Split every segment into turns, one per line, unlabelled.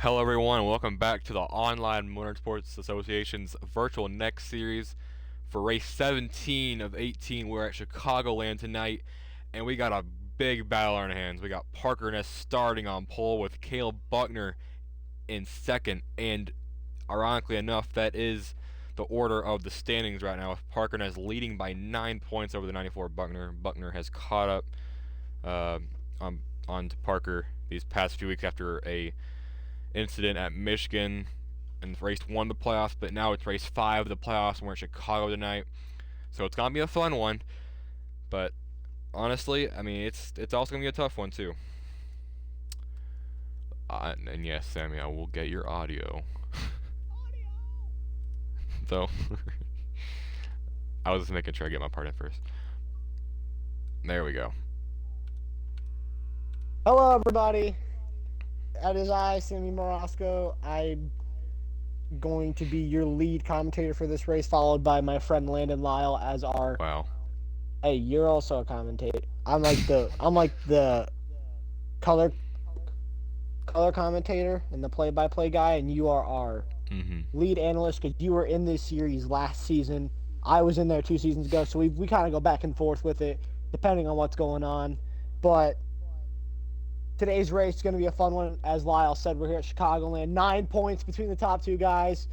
Hello everyone, and welcome back to the Online Motorsports Association's virtual next series for race 17 of 18. We're at Chicagoland tonight, and we got a big battle on our hands. We got Parker Ness starting on pole with Caleb Buckner in second, and ironically enough, that is the order of the standings right now, with Parker Ness leading by 9 points over the 94 Buckner. Buckner has caught up on to Parker these past few weeks after a incident at Michigan and race 1 of the playoffs, but now it's race 5 of the playoffs, and we're in Chicago tonight. So it's gonna be a fun one, but honestly, I mean, it's also gonna be a tough one too. And yes, Sammy, I will get your audio. So I was just making sure I get my part in first. There we go.
Hello, everybody. That is I, Sammy Morosco. I'm going to be your lead commentator for this race, followed by my friend Landon Lyle as our.
Wow.
Hey, you're also a commentator. I'm like the color commentator and the play-by-play guy, and you are our lead analyst because you were in this series last season. I was in there 2 seasons ago, so we kind of go back and forth with it depending on what's going on, but. Today's race is going to be a fun one. As Lyle said, we're here at Chicagoland. 9 points between the top two guys.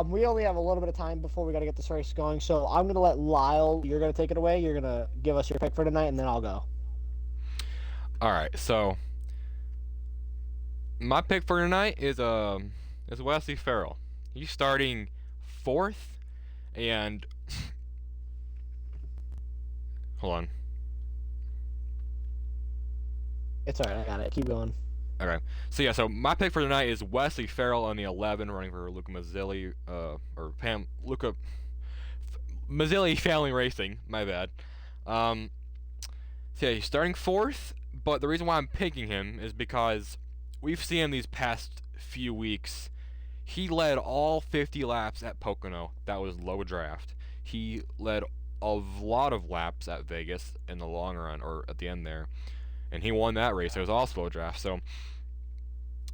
We only have a little bit of time before we got to get this race going. So I'm going to let Lyle, you're going to take it away. You're going to give us your pick for tonight, and then I'll go.
All right, so my pick for tonight is Wesley Farrell. He's starting 4th, and hold on.
It's all right. I got it. Keep going.
Okay. So my pick for tonight is Wesley Farrell on the 11, running for Luca Mazzilli, Mazzilli Family Racing. My bad. He's starting 4th, but the reason why I'm picking him is because we've seen him these past few weeks. He led all 50 laps at Pocono. That was low draft. He led a lot of laps at Vegas in the long run, or at the end there. And he won that race. It was also a draft. So,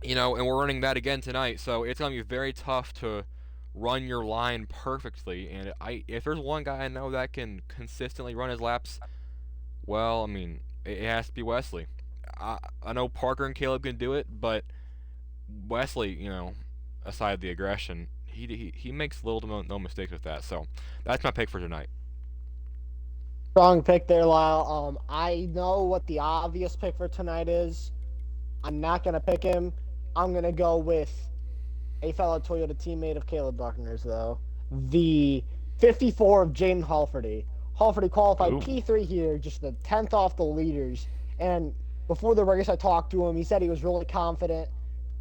and we're running that again tonight. So it's going to be very tough to run your line perfectly. And if there's one guy I know that can consistently run his laps, well, I mean, it has to be Wesley. I know Parker and Caleb can do it, but Wesley, aside the aggression, he makes little to no mistakes with that. So that's my pick for tonight.
Strong pick there, Lyle. I know what the obvious pick for tonight is. I'm not going to pick him. I'm going to go with a fellow Toyota teammate of Caleb Buckner's, though. The 54 of Jaden Halferty. Halferty qualified P3 here, just the 10th off the leaders. And before the race, I talked to him. He said he was really confident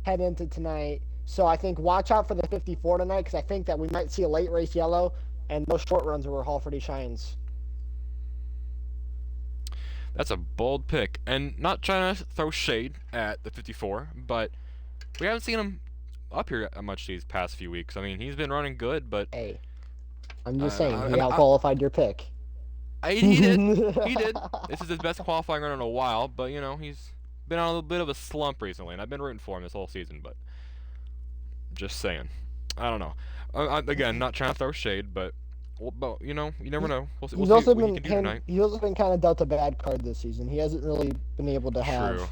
heading into tonight. So I think watch out for the 54 tonight, because I think that we might see a late race yellow, and those short runs are where Halferty shines.
That's a bold pick, and not trying to throw shade at the 54, but we haven't seen him up here much these past few weeks. I mean, he's been running good, but
hey, I'm just saying he out-qualified your pick.
He did. He did. This is his best qualifying run in a while, but he's been on a little bit of a slump recently, and I've been rooting for him this whole season. But just saying, I don't know. Again, not trying to throw shade, but you never know. We'll see what he can do tonight.
He's also been kind of dealt a bad card this season. He hasn't really been able to have.
True.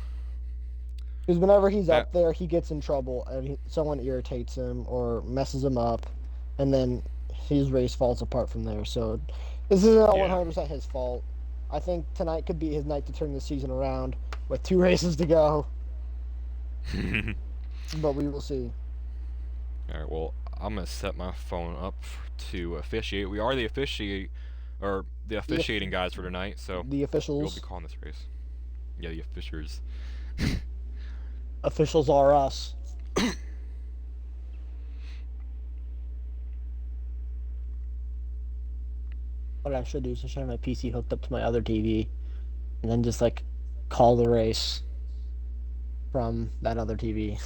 Because whenever he's up there, he gets in trouble, and someone irritates him or messes him up, and then his race falls apart from there. So this isn't 100% his fault. I think tonight could be his night to turn the season around with 2 races to go. But we will see.
All right, well, I'm going to set my phone up to officiate. We are the officiating guys for tonight, so
the officials.
We'll be calling this race. Yeah, the officials.
Officials are us. What I should do is I should have my PC hooked up to my other TV, and then just call the race from that other TV.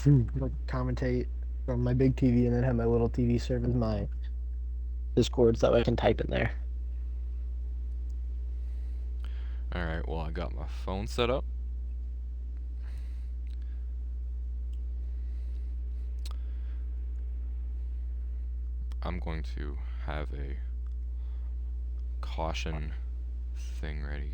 Commentate from my big TV, and then have my little TV serve as my Discord, so that way I can type in there.
Alright, well, I got my phone set up. I'm going to have a caution thing ready.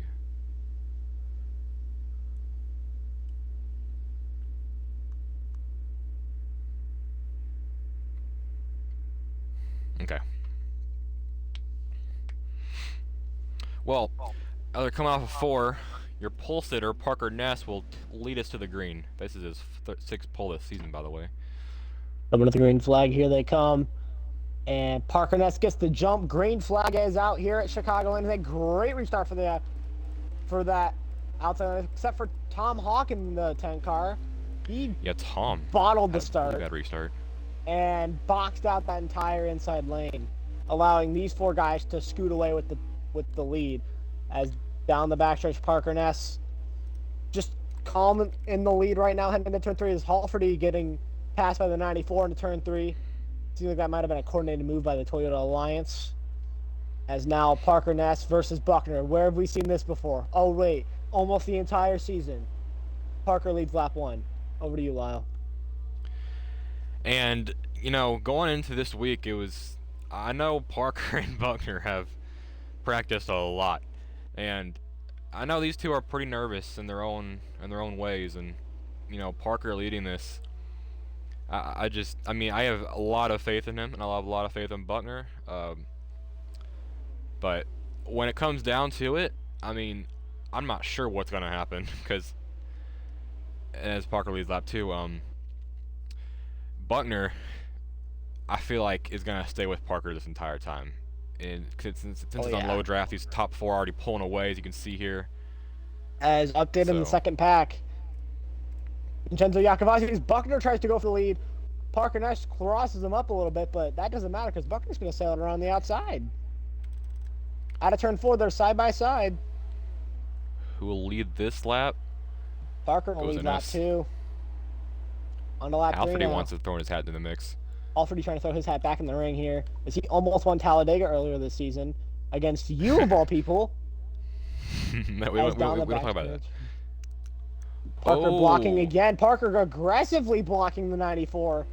Okay. Well, they're coming off of 4. Your pole sitter, Parker Ness, will lead us to the green. This is his 6th pole this season, by the way.
Coming to the green flag, here they come. And Parker Ness gets the jump. Green flag is out here at Chicagoland. A great restart for that outside, except for Tom Hawk in the 10 car. He
Tom
bottled the
had a
start.
really bad restart.
And boxed out that entire inside lane, allowing these 4 guys to scoot away with the lead. As down the backstretch, Parker Ness just calm in the lead right now, heading into turn 3. Is Halfordy getting passed by the 94 into turn 3? Seems like that might have been a coordinated move by the Toyota Alliance. As now Parker Ness versus Buckner. Where have we seen this before? Oh wait, almost the entire season. Parker leads lap 1. Over to you, Lyle.
And, going into this week, I know Parker and Buckner have practiced a lot. And I know these two are pretty nervous in their own ways. And, Parker leading this, I have a lot of faith in him, and I have a lot of faith in Buckner. But when it comes down to it, I'm not sure what's going to happen. Because as Parker leads lap 2, Buckner, I feel like, is going to stay with Parker this entire time. And since it's on low draft, these top 4 are already pulling away, as you can see here.
As updated in the second pack. Vincenzo Iacovazzi's Buckner tries to go for the lead. Parker Ness crosses him up a little bit, but that doesn't matter because Buckner's going to sail it around the outside. Out of turn 4, they're side by side.
Who will lead this lap?
Parker will lead lap 2. On to lap 3 now.
Wants to throw his hat in the mix.
Halfordy trying to throw his hat back in the ring here, as he almost won Talladega earlier this season against you of all people.
No, we don't talk about that.
Parker blocking again. Parker aggressively blocking the 94.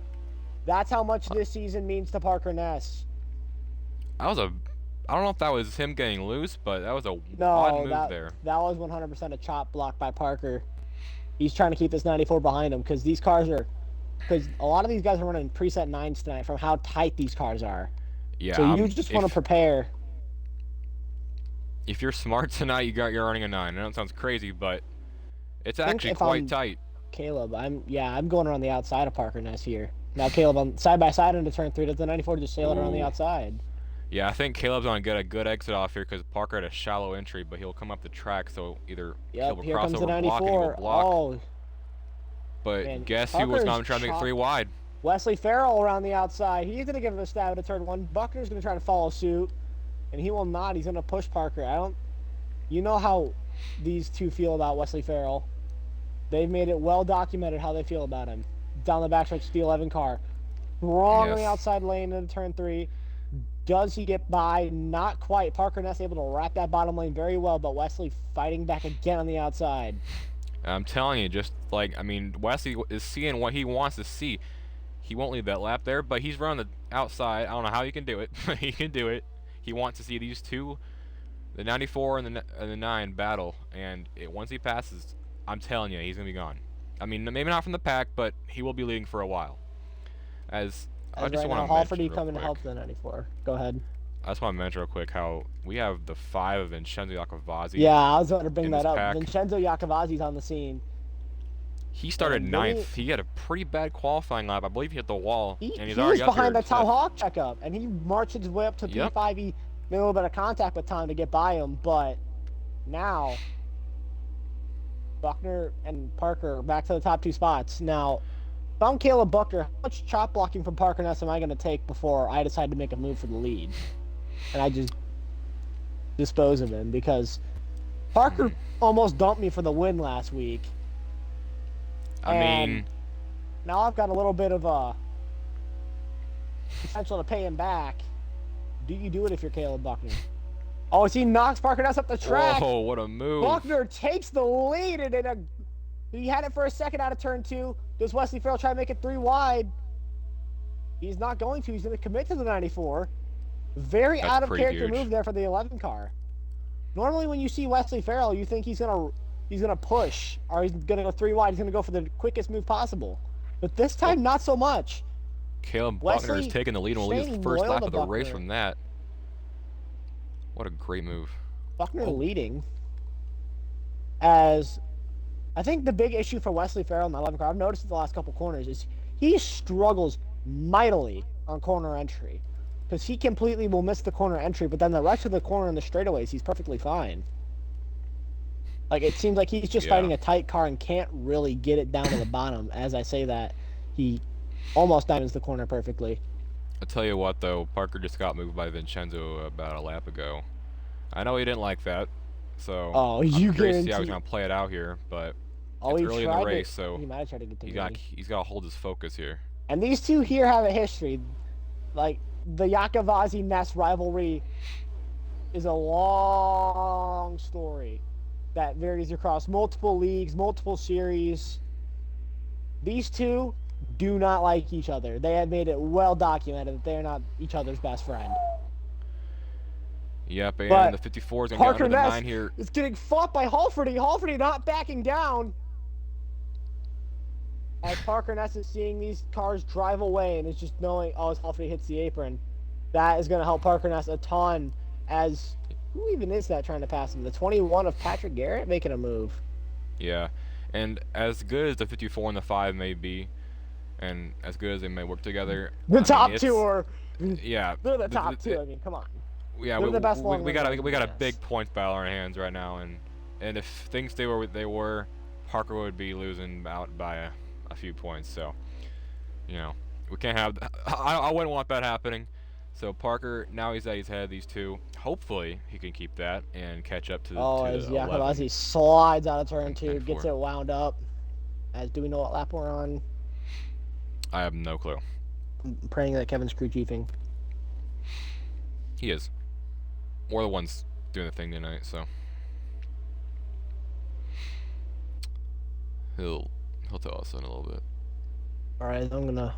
That's how much this season means to Parker Ness.
I don't know if that was him getting loose, but that was a odd move there.
That was 100% a chop block by Parker. He's trying to keep this 94 behind him because these cars are... Because a lot of these guys are running preset 9s tonight from how tight these cars are.
Yeah.
So you just want to prepare.
If you're smart tonight, you're running a 9. I know it sounds crazy, but it's actually quite tight.
Caleb, I'm going around the outside of Parker Ness here. Now Caleb on side by side into turn 3. Does the 94 just sail it around the outside?
Yeah, I think Caleb's going to get a good exit off here because Parker had a shallow entry, but he'll come up the track, so either Caleb will cross over and block, and he'll block.
Oh.
But
Man,
guess who was going to try to make it 3 wide?
Wesley Farrell around the outside. He's going to give it a stab at turn 1. Buckner's going to try to follow suit, and he will not. He's going to push Parker. You know how these two feel about Wesley Farrell. They've made it well documented how they feel about him. Down the backstretch, the 11 car. Wrong on the outside lane into turn 3. Does he get by? Not quite. Parker Ness able to wrap that bottom lane very well, but Wesley fighting back again on the outside.
I'm telling you, Wesley is seeing what he wants to see. He won't leave that lap there, but he's running the outside. I don't know how he can do it, but he can do it. He wants to see these two, the 94 and the 9, battle. And once he passes, I'm telling you, he's going to be gone. Maybe not from the pack, but he will be leading for a while. I just
right
want
now,
to
Halfordy coming to help the 94. Go ahead.
I just want to mention real quick how we have the 5 of Vincenzo Iacovazzi.
Yeah, I was going to bring that up.
Pack.
Vincenzo Iacovazzi's on the scene.
He started 9th. He had a pretty bad qualifying lap. I believe he hit the wall.
And
he's
already behind
the
Tom Hawk checkup, and he marched his way up to P5. He made a little bit of contact with Tom to get by him, but now Buckner and Parker are back to the top 2 spots. Now, if I'm Caleb Buckner, how much chop blocking from Parker Ness am I going to take before I decide to make a move for the lead? And I just dispose of him because Parker almost dumped me for the win last week. Now I've got a little bit of a potential to pay him back. Do you do it if you're Caleb Buckner? Oh, as he knocks Parker Ness up the track.
Oh, what a move.
Buckner takes the lead, and he had it for a second out of turn 2. Does Wesley Farrell try to make it 3 wide? He's not going to. He's going to commit to the 94. Very
That's
out of
pretty
character
huge.
move there for the 11 car. Normally, when you see Wesley Farrell, you think he's gonna push, or he's gonna go 3 wide. He's gonna go for the quickest move possible. But this time,
Well,
not so much.
Caleb Buckner has
Wesley
taken the lead and will lead his
staying
first
loyal
lap
to
of the race
Buckner.
from that. What a great move.
Buckner
Oh.
leading. As I think the big issue for Wesley Farrell in the 11 car, I've noticed in the last couple corners, is he struggles mightily on corner entry. Because he completely will miss the corner entry, but then the rest of the corner and the straightaways, he's perfectly fine. Like, it seems like he's just fighting a tight car and can't really get it down to the bottom. As I say that, he almost diamonds the corner perfectly.
I'll tell you what, though, Parker just got moved by Vincenzo about a lap ago. I know he didn't like that, so
Oh,
I'm
you
curious to see how
guarantee.
he's going to play it out here, but
Oh,
it's
he
early in the
tried
race,
to,
so
he might have tried to get to me.
he's got to hold his focus here.
And these two here have a history. Like, the Yakavazi Ness rivalry is a long story that varies across multiple leagues, multiple series. These two do not like each other. They have made it well documented that they are not each other's best friend.
Yep, and
But
the 54 is going to get
Parker
under the
Ness
9 here.
is getting fought by Halferty. Halferty not backing down. As Parker Ness is seeing these cars drive away and is just knowing, oh, as Halferty hits the apron, that is going to help Parker Ness a ton. As who even is that trying to pass him? The 21 of Patrick Garrett making a move.
Yeah, and as good as the 54 and the 5 may be, and as good as they may work together,
The
I
top
mean,
two are
yeah,
they're the top two. I mean, come on.
Yeah,
They're the best long
we got
runners,
a
yes.
big points battle on our hands right now, and if things stay where they were, Parker would be losing out by a few points. So, you know, we can't have. I wouldn't want that happening. So Parker, now he's ahead of these two. Hopefully he can keep that and catch up to the.
Oh,
to
as
the 11.
Yakavazi slides out of turn 2,
And
gets
4.
it wound up. As do we know what lap we're on?
I have no clue.
I'm praying that Kevin's crew chiefing.
He is. We're the ones doing the thing tonight, so he'll tell us in a little bit.
All right, I'm gonna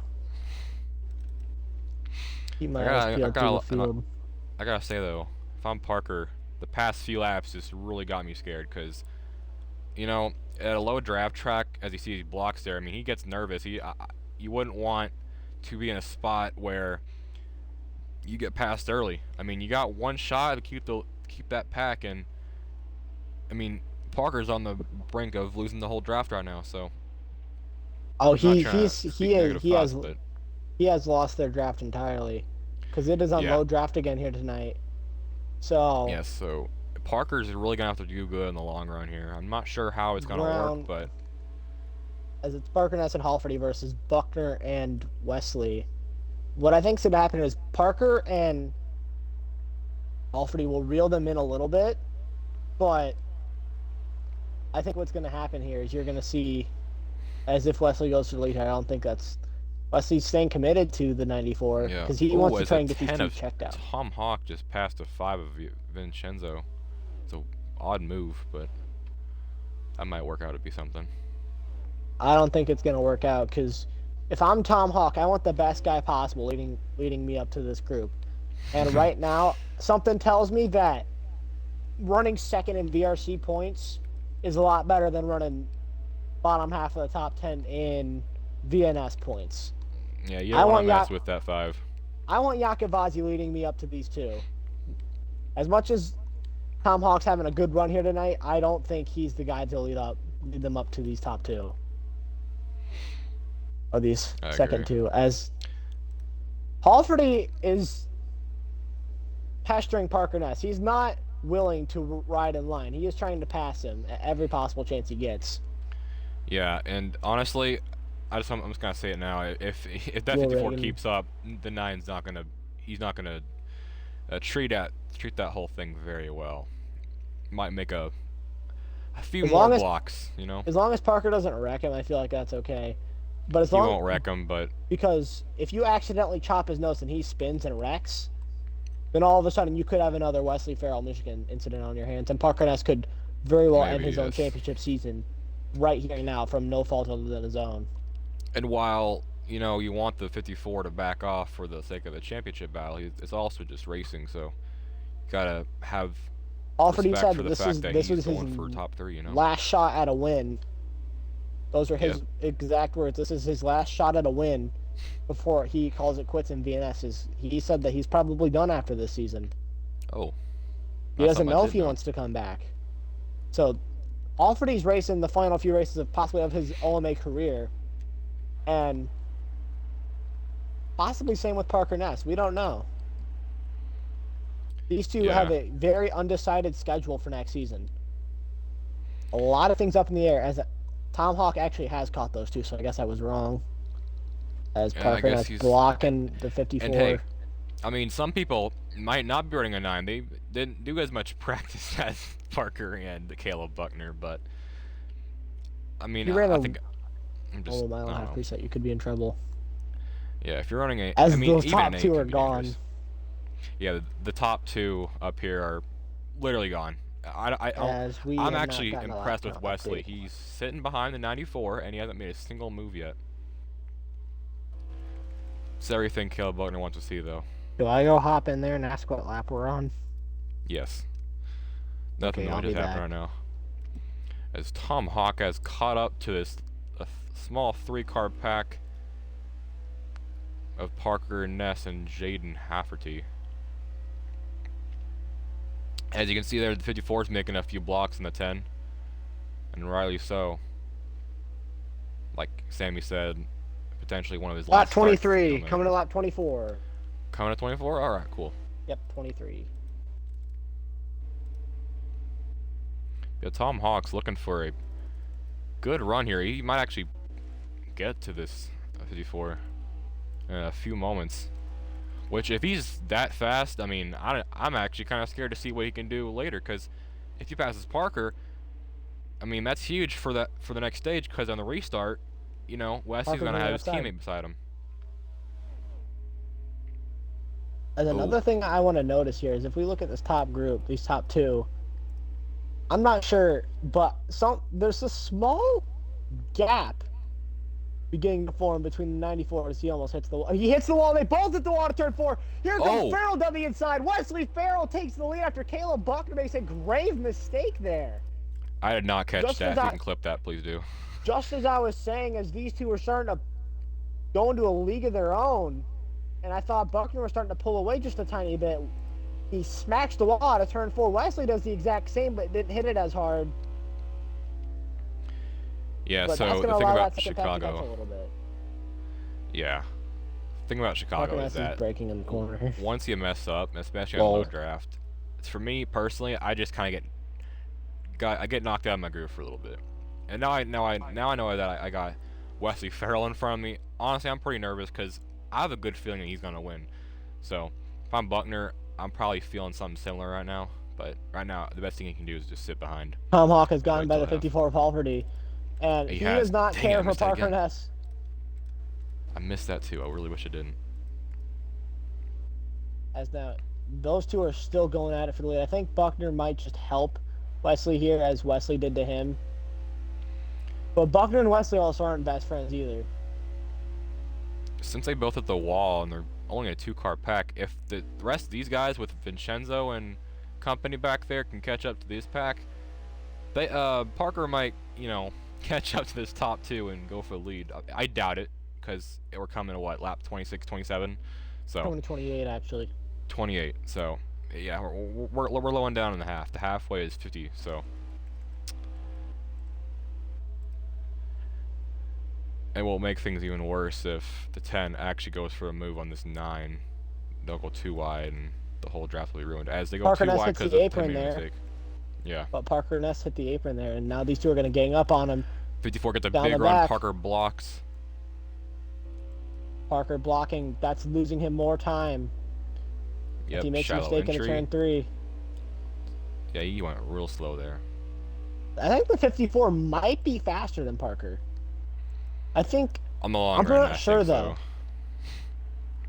keep my
I
eyes peeled
gotta-
through the field.
I gotta say though, if I'm Parker, the past few laps just really got me scared because, you know, at a low draft track, as you see these blocks there, I mean, he gets nervous. You wouldn't want to be in a spot where you get passed early. I mean, you got one shot to keep that pack, and I mean, Parker's on the brink of losing the whole draft right now. So,
Oh,
I'm not trying to speak negative thoughts, but
he has lost their draft entirely, because it is on
Yeah.
low draft again here tonight. So
yes, so Parker's really gonna have to do good in the long run here. I'm not sure how it's gonna work, but
as it's Parker Ness and Halferty versus Buckner and Wesley. What I think's gonna happen is Parker and Halferty will reel them in a little bit, but I think what's gonna happen here is you're gonna see, as if Wesley goes to the lead here. I don't think that's Wesley's staying committed to the 94
yeah.
because he
Ooh,
wants to
as
try
a
and get these
10
two
of
checked out.
Tom Hawk just passed a 5 of Vincenzo. It's a odd move, but that might work out to be something.
I don't think it's gonna work out because if I'm Tom Hawk, I want the best guy possible leading me up to this group. And right now, something tells me that running second in VRC points is a lot better than running bottom half of the top 10 in VNS points.
Yeah, you
I
don't want
want
to mess with that 5.
I want Yakavazi leading me up to these two. As much as Tom Hawk's having a good run here tonight, I don't think he's the guy to lead them up to these top 2. Or these
I
second
agree.
2. As Halferty is pestering Parker Ness. He's not willing to ride in line. He is trying to pass him at every possible chance he gets.
Yeah, and honestly, I'm just gonna say it now. If that
Will
54
Reagan.
keeps up, the 9's not gonna. He's not gonna treat that whole thing very well. Might make a few
As
more
long as-
blocks, you know.
As long as Parker doesn't wreck him, I feel like that's okay. But as
He
long
won't wreck him, but
because if you accidentally chop his nose and he spins and wrecks, then all of a sudden you could have another Wesley Farrell Michigan incident on your hands, and Parker Ness could very well end
Maybe,
his own
yes.
championship season right here now from no fault other than his own.
and while you know, you want the 54 to back off for the sake of the championship battle. It's also just racing, so you gotta have
Alfred
respect
said
for the
this
fact that
was
he's
his
going for top 3. You know.
last shot at a win. Those are his
Yep.
exact words. This is his last shot at a win before he calls it quits in VNS. He said that he's probably done after this season.
Oh.
He
That's
doesn't
something I
know if
did
he wants to come back. So, Alfred's racing the final few races of possibly of his OMA career, and possibly same with Parker Ness. We don't know. These two
Yeah.
have a very undecided schedule for next season. A lot of things up in the air. As Tom Hawk actually has caught those two, so I guess I was wrong. As
Yeah, I
Parker
guess
Ness
he's
blocking the 54.
And hey, I mean, some people might not be running a 9. They didn't do as much practice as Parker and Caleb Buckner, but I mean,
you ran
I
a
think I'm just
mile and a
I
half
don't know.
preset, you could be in trouble.
Yeah, if you're running a,
As
I mean,
those
even
top
an 8
two are
can be
gone.
dangerous. Yeah, the top 2 up here are literally gone.
As we
I'm
have
actually
not gotten a
impressed
lap
with
count
Wesley.
update.
He's sitting behind the 94, and he hasn't made a single move yet. It's everything Caleb Buckner wants to see, though.
Do I go hop in there and ask what lap we're on?
Yes. Nothing
Okay, I'll
much has
be
happened
back.
right now. As Tom Hawk has caught up to this small 3-car pack of Parker Ness and Jaden Hafferty. As you can see there, the 54 is making a few blocks in the 10, and rightly so. Like Sammy said, potentially one of his
Lap
last starts
23,
coming.
coming to lap 24.
Coming to 24? Alright, cool.
Yep, 23.
Yeah, Tom Hawk's looking for a good run here. He might actually get to this 54 in a few moments. Which, if he's that fast, I mean, I'm actually kind of scared to see what he can do later. Because if he passes Parker, I mean, that's huge for the next stage. Because on the restart, you know, Wesley's
Parker's
gonna
on the
have his
outside.
teammate beside him.
And another thing I want to notice here is if we look at this top group, these top 2, I'm not sure, but there's a small gap beginning to form between the 94 as he almost hits the wall. He hits the wall, they both hit the wall to turn 4. Here comes Farrell down the inside. Wesley Farrell takes the lead after Caleb Buckner makes a grave mistake there.
I did not catch
Just
that.
as
If you
I-
can clip that, please do.
Just as I was saying, as these two were starting to go into a league of their own, and I thought Buckner was starting to pull away just a tiny bit, he smacks the wall out of turn 4. Wesley does the exact same, but didn't hit it as hard.
Yeah,
But
so
that's
the
gonna
thing
allow
about
that second pack to catch a
Chicago,
little bit.
yeah, the thing about Chicago is that
breaking in the corner.
once you mess up, especially on low draft, it's for me personally, I just kind of get knocked out of my groove for a little bit. And now I know that I got Wesley Farrell in front of me. Honestly, I'm pretty nervous because I have a good feeling that he's gonna win. So if I'm Buckner, I'm probably feeling something similar right now. But right now, the best thing he can do is just sit behind.
Tom Hawk has gotten
Wait
by
till
the
half.
54 Poverty, and
He
he
has.
does not
Dang it, I
care for
missed that
Parker
again.
Ness.
I missed that too. I really wish I didn't.
As now, those two are still going at it for the lead. I think Buckner might just help Wesley here, as Wesley did to him. But Buckner and Wesley also aren't best friends either.
Since they both hit the wall and they're only a 2-car pack, if the rest of these guys with Vincenzo and company back there can catch up to this pack, they Parker might, you know, catch up to this top 2 and go for the lead. I doubt it, because we're coming to what, lap 26, 27? So
2028 actually.
28. So yeah, we're lowing down in the half. The halfway is 50. So. It will make things even worse if the 10 actually goes for a move on this 9. They'll go too wide, and the whole draft will be ruined. As they go
Parker
too
Ness
wide
hits
because
the
of
apron
timing
there.
mistake. Yeah.
But Parker Ness hit the apron there, and now these two are going to gang up on him.
54 gets a
Down
big
the
run.
back.
Parker blocks.
Parker blocking, that's losing him more time.
Yep.
If he makes a
Shallow
mistake
entry.
in turn 3.
Yeah, he went real slow there.
I think the 54 might be faster than Parker. I think,
On the long
I'm
run,
not
I
sure
think
though.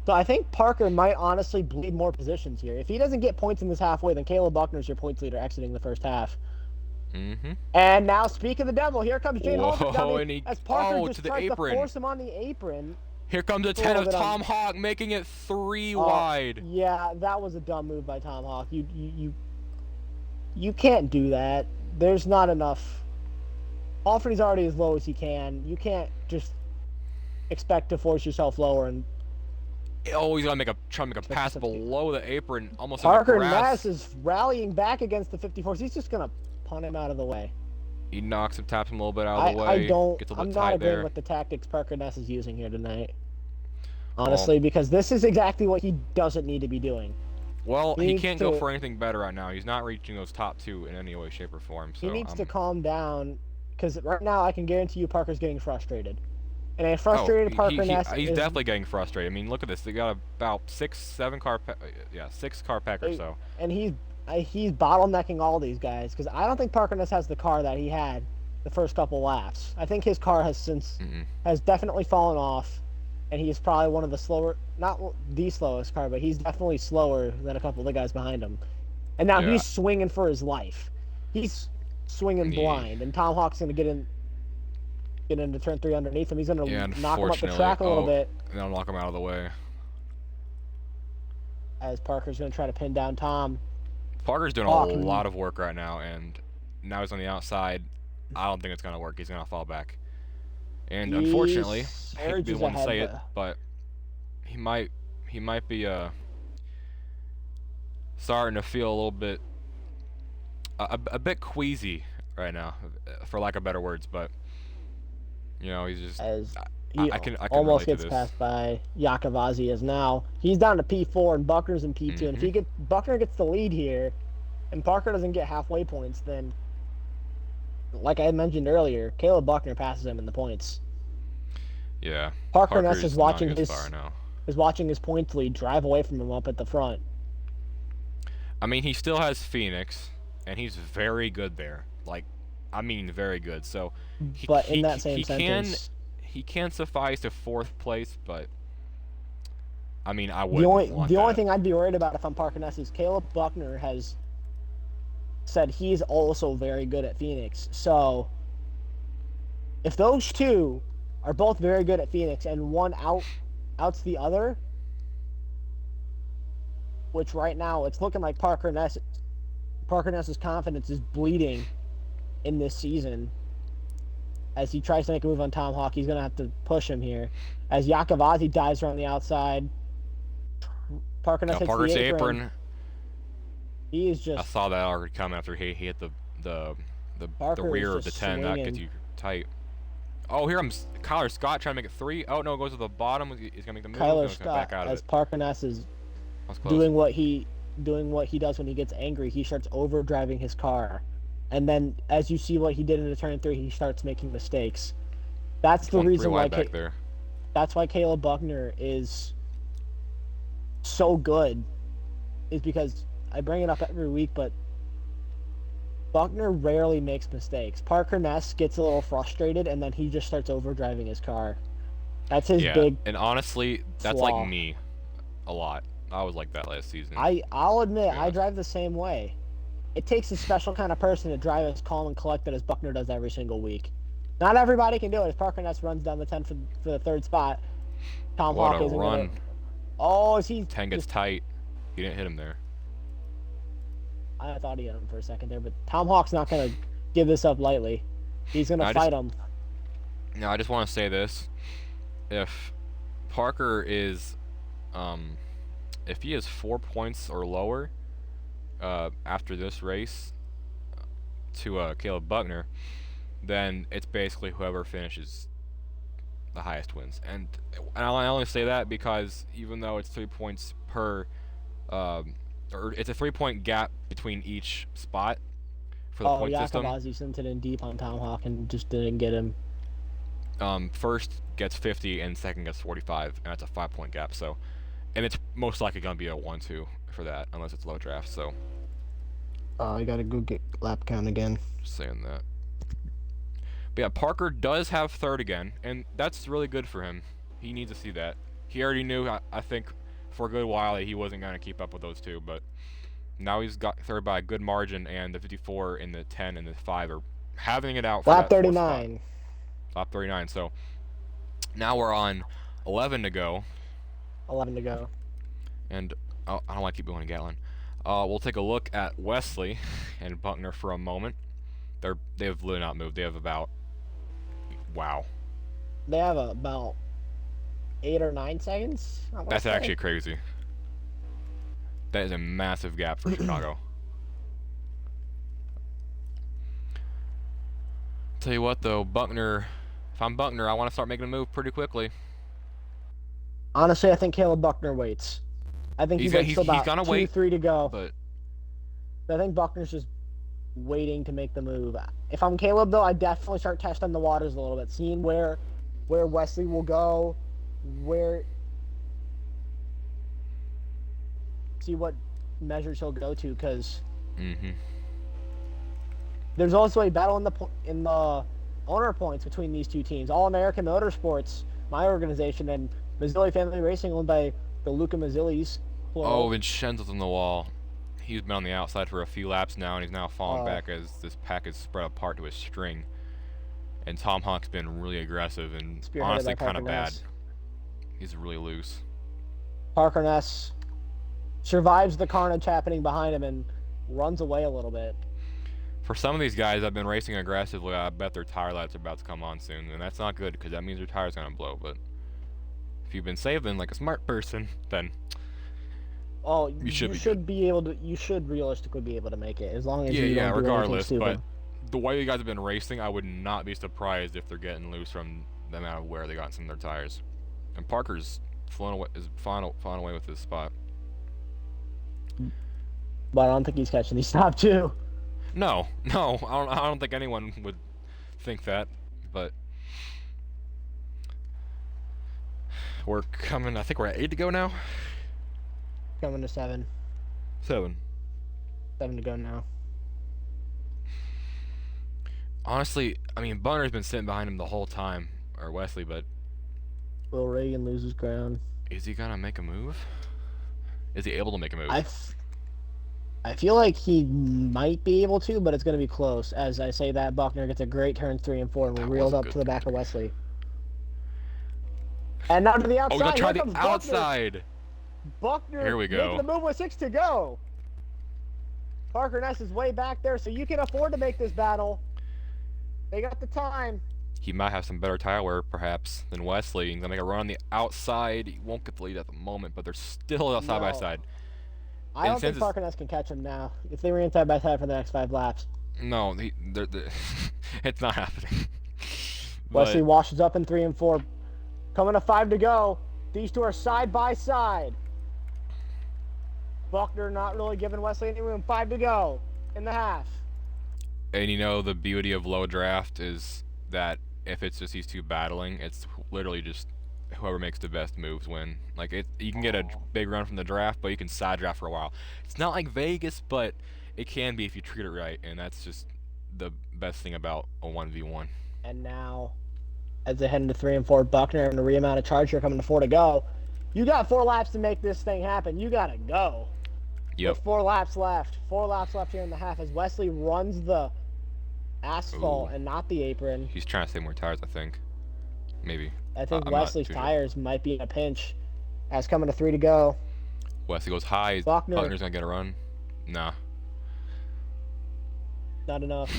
So I think Parker might honestly bleed more positions here. If he doesn't get points in this halfway, then Caleb Buckner's your points leader exiting the first half.
Mm-hmm.
And now, speak of the devil, here comes Jane Holford
Whoa, and he,
as Parker
oh,
just
to the
tries
apron.
to force him on the apron.
Here comes a 10 of Tom Hawk, making it 3 wide.
Yeah, that was a dumb move by Tom Hawk. You can't do that. There's not enough. Alfred's already as low as he can. You can't just expect to force yourself lower and.
Oh, he's gonna try to make a pass below the apron, almost
Parker
in the grass.
Ness is rallying back against the 54s. He's just gonna punt him out of the way.
He knocks him, taps him a little bit out of the way.
I'm not agreeing with the tactics Parker Ness is using here tonight. Honestly, because this is exactly what he doesn't need to be doing.
Well, he can't go for anything better right now. He's not reaching those top 2 in any way, shape, or form. So
he needs to calm down, because right now I can guarantee you Parker's getting frustrated. And a frustrated Parker Ness
he's definitely getting frustrated. I mean, look at this. They got about 6 car pack or so.
And he's bottlenecking all these guys, because I don't think Parker Ness has the car that he had the first couple laps. I think his car has has definitely fallen off. And he's probably one of the slower, not the slowest car, but he's definitely slower than a couple of the guys behind him. And now he's swinging for his life. He's swinging blind, and Tom Hawk's going to get into turn 3 underneath him. He's going to knock him up the track a little bit.
And that'll knock him out of the way.
As Parker's going to try to pin down Tom.
Parker's doing a lot of work right now, and now he's on the outside. I don't think it's going to work. He's going to fall back. And unfortunately, I hate to be the one to say it, but he might be starting to feel a little bit a bit queasy right now, for lack of better words. But you know, he's just I can
almost
relate to
gets passed by Yakavazi as now he's down to P4 and Buckner's in P2. And if Buckner gets the lead here, and Parker doesn't get halfway points, then, like I mentioned earlier, Caleb Buckner passes him in the points.
Yeah.
Parker Ness is watching his points lead drive away from him up at the front.
I mean, he still has Phoenix, and he's very good there. Like, I mean, very good. So, he can suffice to 4th place, but I mean, I wouldn't.
The only thing I'd be worried about if I'm Parker Ness is Caleb Buckner has said he's also very good at Phoenix. So, if those two are both very good at Phoenix, and one outs the other, which right now it's looking like Parker Ness's confidence is bleeding in this season. As he tries to make a move on Tom Hawk, he's going to have to push him here. As Yakavazi dives around the outside, Parker Ness hits the apron. He is just.
I saw that already come after he hit the rear of the 10. That gets you tight. Oh, here comes Kyler Scott trying to make it 3. Oh, no, it goes to the bottom. He's going to make the move.
Kyler Scott, as Parker Ness is doing what he does when he gets angry. He starts overdriving his car. And then, as you see what he did in the turn 3, he starts making mistakes. That's the reason why that's why Caleb Buckner is so good, is because I bring it up every week, but Buckner rarely makes mistakes. Parker Ness gets a little frustrated, and then he just starts overdriving his car. That's his big.
And honestly, that's flaw. Like me, a lot. I was like that last season.
I'll admit, I drive the same way. It takes a special kind of person to drive as calm and collected as Buckner does every single week. Not everybody can do it. As Parker Ness runs down the 10 for the 3rd spot, Tom Hawk isn't going to. Oh, is he?
10 gets tight. He didn't hit him there.
I thought he hit him for a second there, but Tom Hawk's not going to give this up lightly. He's going to fight him.
No, I just want to say this. If Parker is, if he is 4 points or lower after this race to Caleb Buckner, then it's basically whoever finishes the highest wins. And I only say that because even though it's 3 points per, or it's a 3-point gap between each spot for the point system.
Oh, Yakavazi sent it in deep on Tom Hawk and just didn't get him.
First gets 50 and second gets 45, and that's a 5-point gap. So, and it's most likely going to be a 1-2 for that, unless it's low draft. So,
I gotta go get lap count again.
Just saying that. But yeah, Parker does have 3rd again, and that's really good for him. He needs to see that. He already knew, I think, for a good while that he wasn't going to keep up with those two, but now he's got 3rd by a good margin, and the 54 and the 10 and the 5 are having it out for
lap 39.
Lap 39. So now we're on 11 to go.
11 to go.
And oh, I don't want to keep going to Gatlin. We'll take a look at Wesley and Buckner for a moment. They have really not moved. They have about, wow.
They have about 8 or 9 seconds.
That's actually crazy. That is a massive gap for Chicago. Tell you what though, Buckner, if I'm Buckner, I want to start making a move pretty quickly.
Honestly, I think Caleb Buckner waits. I think he waits till about 2, 3 to go.
But
I think Buckner's just waiting to make the move. If I'm Caleb, though, I definitely start testing the waters a little bit, seeing where Wesley will go, see what measures he'll go to, because there's also a battle in the owner points between these two teams. All American Motorsports, my organization, and Mazzilli Family Racing, owned by the Luca Mazzillis.
Oh, Vincenzo's on the wall. He's been on the outside for a few laps now, and he's now falling back as this pack is spread apart to a string. And Tom Huck's been really aggressive and honestly kind of bad. He's really loose.
Parker Ness survives the carnage happening behind him and runs away a little bit.
For some of these guys that have been racing aggressively, I bet their tire lights are about to come on soon, and that's not good because that means their tire's gonna blow. But if you've been saving like a smart person, then you should realistically be able to make it as long as you don't do regardless.
anything
But
stupid.
the way you guys have been racing, I would not be surprised if they're getting loose from the amount of wear they got in some of their tires. And Parker's flying away with this spot.
But I don't think he's catching these top two.
No, I don't think anyone would think that, but we're coming, I think we're at 8 to go now?
Coming to 7.
7.
7 to go now.
Honestly, I mean, Bunner's been sitting behind him the whole time, or Wesley, but
Will Reagan loses ground?
is he gonna make a move? Is he able to make a move?
I feel like he might be able to, but it's going to be close. As I say that, Buckner gets a great turn 3 and 4 and we're reeled up to the back of Wesley. And now to the outside.
Oh, we're gonna try the
Buckner.
outside.
Buckner
Here we go.
making the move with 6 to go. Parker Ness is way back there, so you can afford to make this battle. They got the time.
He might have some better tire wear, perhaps, than Wesley. He's gonna make a run on the outside. He won't get the lead at the moment, but they're still side by side.
I don't think Parker Ness can catch him now. If they ran side by side for the next 5 laps.
No, it's not happening.
Wesley washes up in 3 and 4. Coming to 5 to go. These two are side by side. Buckner not really giving Wesley any room. 5 to go in the half.
And you know, the beauty of low draft is that if it's just these two battling, it's literally just whoever makes the best moves win. Like, you can get a big run from the draft, but you can side draft for a while. It's not like Vegas, but it can be if you treat it right, and that's just the best thing about a 1v1.
And now, as they head into 3 and 4, Buckner and the re-amount of charge here coming to 4 to go. You got 4 laps to make this thing happen. You got to go.
Yep.
With 4 laps left. 4 laps left here in the half as Wesley runs the asphalt and not the apron.
He's trying to save more tires, I think. Maybe.
I think Wesley's tires might be in a pinch as coming to 3 to go.
Wesley goes high. Buckner's going to get a run. Nah.
Not enough.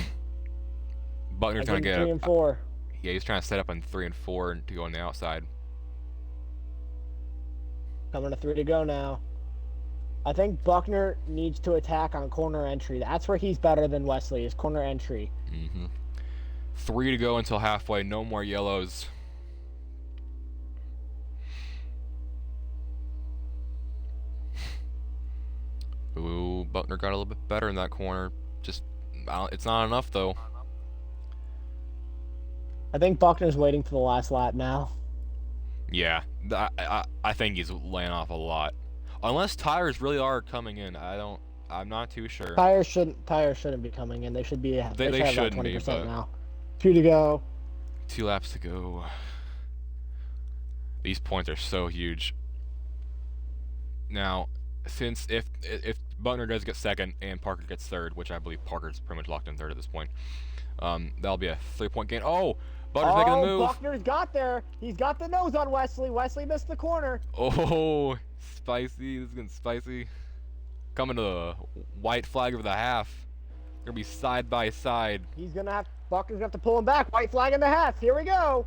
Buckner's going to get
3 and 4.
Yeah, he's trying to set up on 3 and 4 to go on the outside.
Coming to 3 to go now. I think Buckner needs to attack on corner entry. That's where he's better than Wesley, is corner entry.
3 to go until halfway. No more yellows. Ooh, Buckner got a little bit better in that corner. Just, it's not enough though.
I think Buckner's waiting for the last lap now.
Yeah, I think he's laying off a lot. Unless tires really are coming in, I'm not too sure.
Tires shouldn't be coming in. They should be.
They
should
shouldn't be, but
now. 2 to go.
2 laps to go. These points are so huge. Now, since if Buckner does get second, and Parker gets third, which I believe Parker's pretty much locked in third at this point. That'll be a 3-point gain. Oh, Buckner's making the move.
Buckner's got there. He's got the nose on Wesley. Wesley missed the corner.
Oh, spicy. This is getting spicy. Coming to the white flag of the half. They're gonna be side by side.
Buckner's gonna have to pull him back. White flag in the half. Here we go.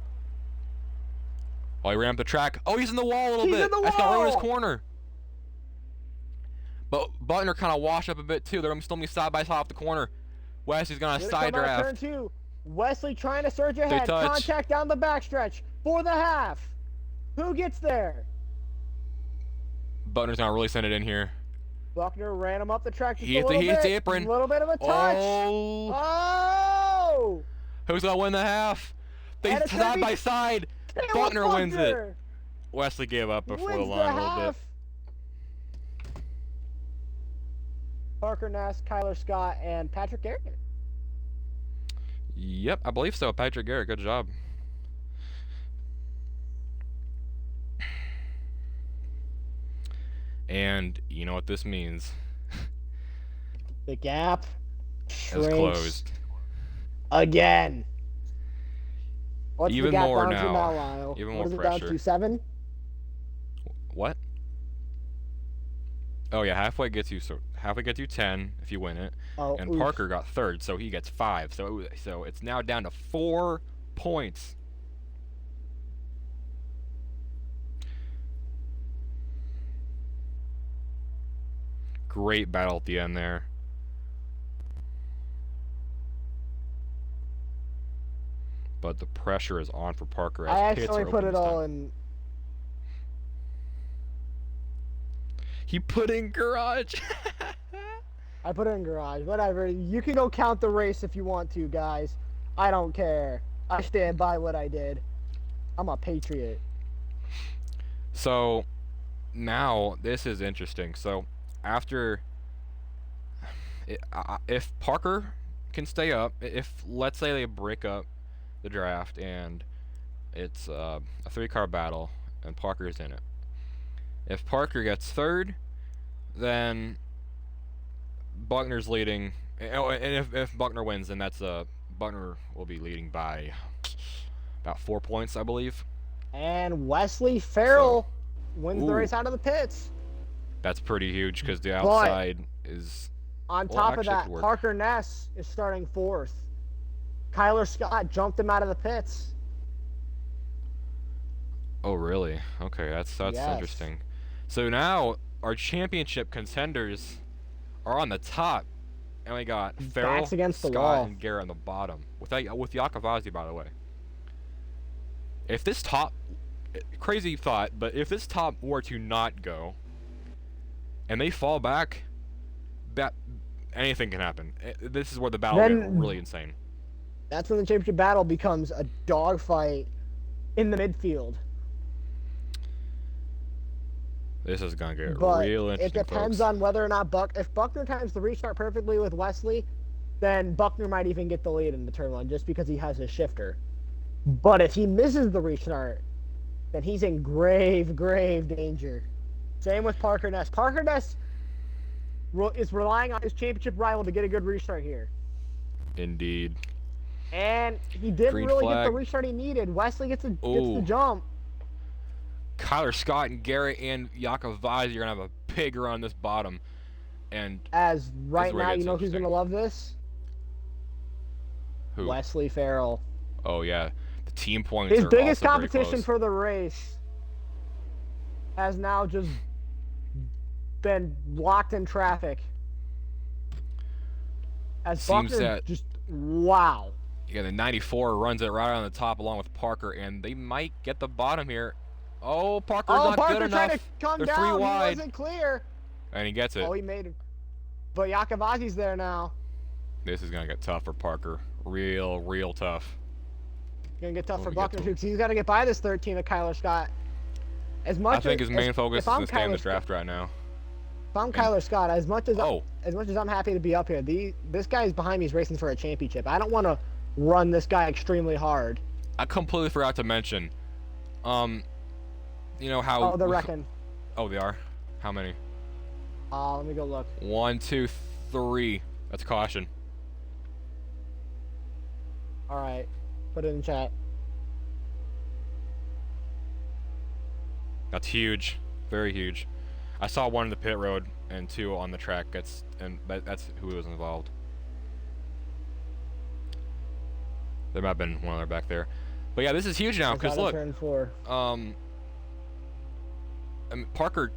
Oh, he ran up the track. Oh, he's in the wall a little bit.
He's in the
That's not right in his
wall.
corner. But Buckner kind of washed up a bit too. They're gonna still be side by side off the corner. Wesley's gonna side draft.
Turn two. Wesley trying to surge ahead. Contact down the backstretch for the half. Who gets there?
Buckner's gonna really send it in here.
Buckner ran him up the track just
He
a little bit.
hits the apron.
A little bit of a touch.
Oh. Who's gonna win the half? They side by side. Buckner wins it. Wesley gave up before the line a little bit.
Parker Ness, Kyler Scott, and Patrick Garrett.
Yep, I believe so. Patrick Garrett, good job. And you know what this means.
The gap
is closed.
Again. What's
Even
the gap
more
down
now.
To now, Lyle?
Even
what
more
is
pressure.
It down to 7?
What? Oh yeah, halfway gets you 10 if you win it.
Oh,
and Parker got third, so he gets 5. So it's now down to 4 points. Great battle at the end there. But the pressure is on for Parker.
I actually put it all in.
He put in garage.
I put it in garage. Whatever. You can go count the race if you want to, guys. I don't care. I stand by what I did. I'm a patriot.
So, now, this is interesting. So, after... if Parker can stay up, if, let's say they break up the draft and it's a 3-car battle and Parker's in it. If Parker gets third, then Buckner's leading. Oh, and if Buckner wins, then that's Buckner will be leading by about 4 points, I believe.
And Wesley Farrell wins the race out of the pits.
That's pretty huge because the outside is.
On top of that, Parker Ness is starting 4th. Kyler Scott jumped him out of the pits.
Oh, really? Okay, that's interesting. So now our championship contenders are on the top, and we got Farrell, Scott, and Garrett on the bottom. With Yakavazi, by the way. If this top, crazy thought, but if this top were to not go, and they fall back, that anything can happen. This is where the battle gets really insane.
That's when the championship battle becomes a dogfight in the midfield.
This is gonna get real interesting.
It depends on whether or not if Buckner times the restart perfectly with Wesley, then Buckner might even get the lead in the turn one just because he has his shifter. But if he misses the restart, then he's in grave danger. Same with Parker Ness. Parker Ness is relying on his championship rival to get a good restart here.
Indeed.
And he didn't really get the restart he needed. Wesley gets the jump.
Kyler Scott and Garrett and Yakavazi are gonna have a big run on this bottom. And
as right now, you know who's gonna love this?
Who?
Wesley Farrell.
Oh yeah, the team points.
His biggest competition for the race has now just been locked in traffic. As Buckner just wow.
Yeah, the 94 runs it right on the top along with Parker, and they might get the bottom here. Oh, Parker's not good enough.
Trying to come
They're
down.
3 wide.
He wasn't clear.
And he gets it.
Oh, he made it. But Yakavazi's there now.
This is gonna get tough for Parker. Real tough.
Gonna get tough for Buckner too, because he's got to get by this 13 of Kyler Scott.
I think his main focus is to stay in the draft right now.
If I'm Kyler Scott, as much as I'm happy to be up here, this guy behind me is racing for a championship. I don't want to run this guy extremely hard.
I completely forgot to mention, you know how?
Oh, they're wrecking.
Oh, they are. How many?
Let me go look.
1, 2, 3. That's caution.
All right, put it in chat.
That's huge, very huge. I saw one in the pit road and 2 on the track. That's who was involved. There might have been one other back there, but yeah, this is huge now because look,
turn 4.
I mean, Parker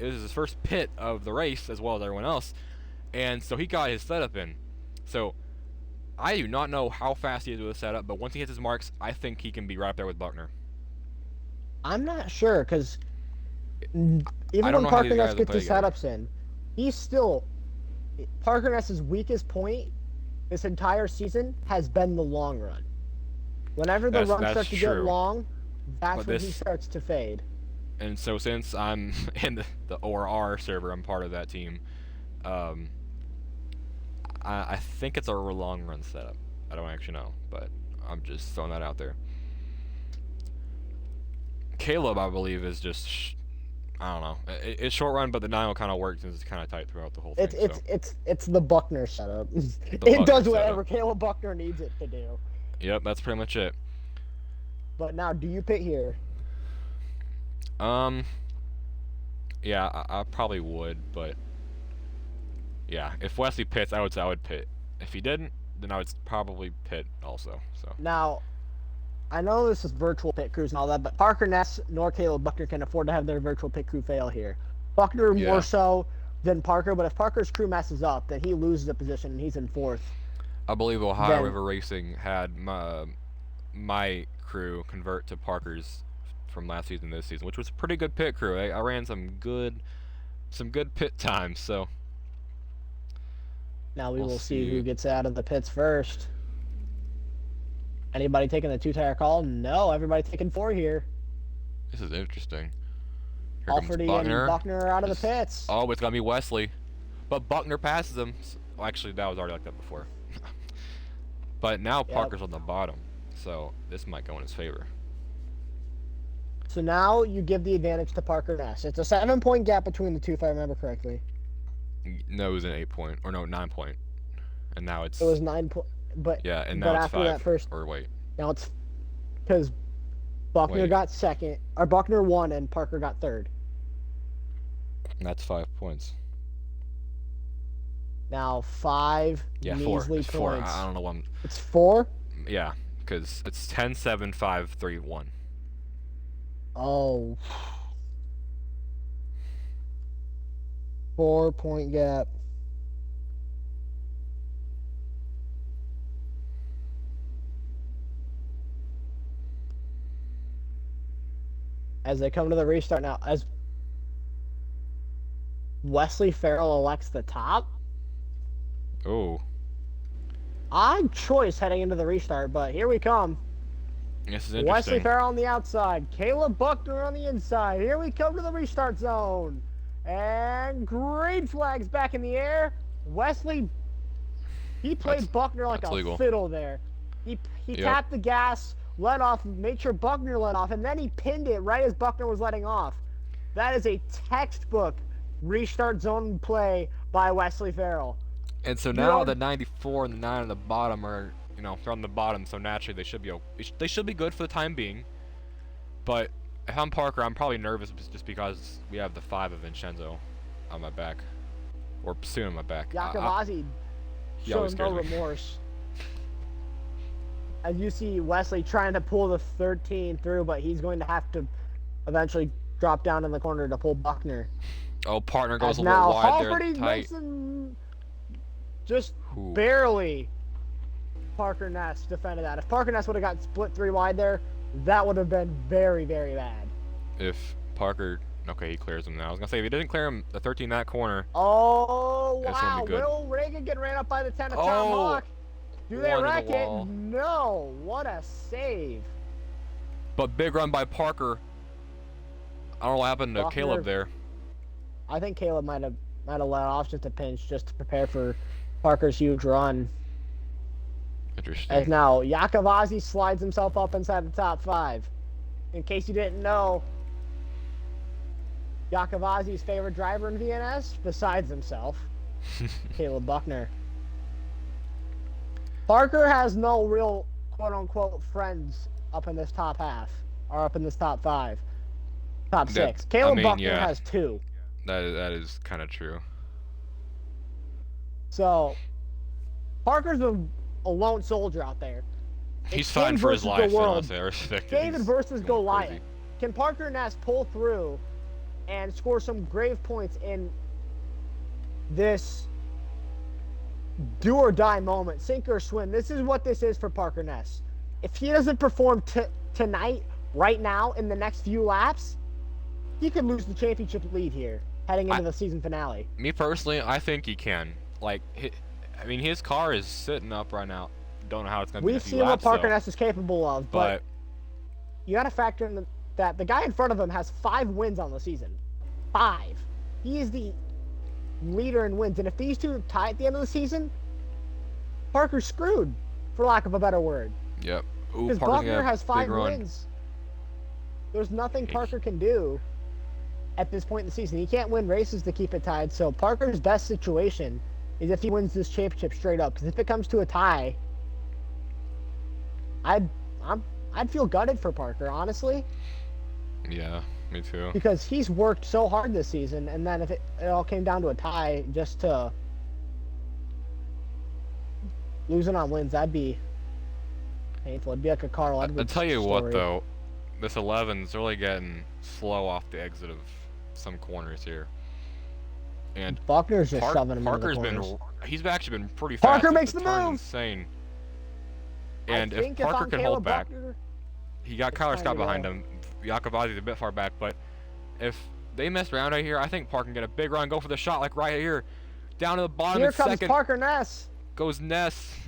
is his first pit of the race as well as everyone else, and so he got his setup in. So I do not know how fast he is with the setup, but once he hits his marks, I think he can be right up there with Buckner.
I'm not sure because even when Parker Ness gets his setups in, he's still Parker Ness's weakest point this entire season has been the long run. Whenever the runs start to get long, that's when he starts to fade.
And so since I'm in the ORR server, I'm part of that team. I think it's a long run setup. I don't actually know, but I'm just throwing that out there. Caleb, I believe, is just I don't know. It's short run, but the 9 will kind of work since it's kind of tight throughout the whole thing.
It's the Buckner setup. It does whatever Caleb Buckner needs it to do.
Yep, that's pretty much it.
But now, do you pit here?
Yeah, I probably would, but yeah, if Wesley pits, I would pit. If he didn't, then I would probably pit also. So
now, I know this is virtual pit crews and all that, but Parker Ness nor Caleb Buckner can afford to have their virtual pit crew fail here. Buckner more so than Parker, but if Parker's crew messes up, then he loses a position and he's in 4th.
I believe Ohio River Racing had my crew convert to Parker's from last season this season, which was a pretty good pit crew. I ran some good pit times, so
now we'll see who gets out of the pits first. Anybody taking the 2-tire call? No, everybody taking 4 here.
This is interesting. Here
Alfredy
comes
and Buckner are out of the pits.
Oh, it's gonna be Wesley, but Buckner passes him. Well, actually, that was already like that before. But now Parker's on the bottom, so this might go in his favor.
So now you give the advantage to Parker Ness. It's a 7-point gap between the two, if I remember correctly.
No, it was an 8-point, or no, 9-point, and now it's.
It was 9 point, but
yeah, and now it's
after
5.
That first,
or wait.
Now it's because Buckner got second, or Buckner won, and Parker got 3rd.
And that's 5 points.
Now 5 measly
it's
points.
4. I don't know what.
It's 4.
Yeah, because it's 10, 7, 5, 3, 1.
Oh. 4-point gap. As they come to the restart now, as Wesley Farrell elects the top.
Oh.
Odd choice heading into the restart, but here we come.
This is interesting.
Wesley Farrell on the outside, Caleb Buckner on the inside. Here we come to the restart zone. And green flags back in the air. Wesley, he played Buckner like a
legal.
fiddle there. He tapped the gas, let off, made sure Buckner let off, and then he pinned it right as Buckner was letting off. That is a textbook restart zone play by Wesley Farrell.
And so now the 94 and the 9 on the bottom are, they're on the bottom, so naturally they should be good for the time being. But if I'm Parker, I'm probably nervous just because we have the 5 of Vincenzo on my back, or soon on my back.
Iacovazzi showing no remorse. As you see Wesley trying to pull the 13 through, but he's going to have to eventually drop down in the corner to pull Buckner.
Oh, partner goes a little wide there.
Alfredy Mason just barely. Parker Ness defended that. If Parker Ness would have got split 3 wide there, that would have been very, very bad.
If Parker, okay, he clears him now. I was gonna say if he didn't clear him, the 13 that corner.
Oh wow! Will Reagan getting ran up by the 10 of Tom Hawk. Do they wreck it? No. What a save!
But big run by Parker. I don't know what happened to Caleb there.
I think Caleb might have let off just a pinch just to prepare for Parker's huge run.
Interesting.
As now Iacovazzi slides himself up inside the top 5. In case you didn't know, Yakovazzi's favorite driver in VNS, besides himself, Caleb Buckner. Parker has no real quote-unquote friends up in this top half, or up in this top 5, top 6. Caleb Buckner has 2.
That is kind of true.
So, Parker's a lone soldier out there.
He's fighting for his life.
David versus Goliath. Can Parker Ness pull through and score some grave points in this do or die moment, sink or swim? This is what this is for Parker Ness. If he doesn't perform tonight, right now, in the next few laps, he could lose the championship lead here, heading into the season finale.
Me personally, I think he can. Like, I mean, his car is sitting up right now. Don't know how it's going to be.
We've seen what Parker Ness is capable of, but you got to factor in that the guy in front of him has 5 wins on the season. 5. He is the leader in wins, and if these two tie at the end of the season, Parker's screwed, for lack of a better word.
Yep.
Because Buckner has 5 wins. There's nothing Parker can do at this point in the season. He can't win races to keep it tied, so Parker's best situation is if he wins this championship straight up. Because if it comes to a tie, I'd feel gutted for Parker, honestly.
Yeah, me too.
Because he's worked so hard this season, and then if it all came down to a tie, just to losing on wins, that'd be painful. It'd be like a Carl Edwards
I'll tell you
story.
what, though, this 11's really getting slow off the exit of some corners here. And
Buckner's just shoving him
Parker's
into the corners.
He's actually been pretty fast.
Parker makes the move.
Insane. And if Parker can hold back, he got Kyler Scott behind him. Yakovazzi's a bit far back, but if they mess around right here, I think Parker can get a big run, go for the shot, like right here, down to the bottom.
Here comes
second.
Parker Ness.
Goes Ness.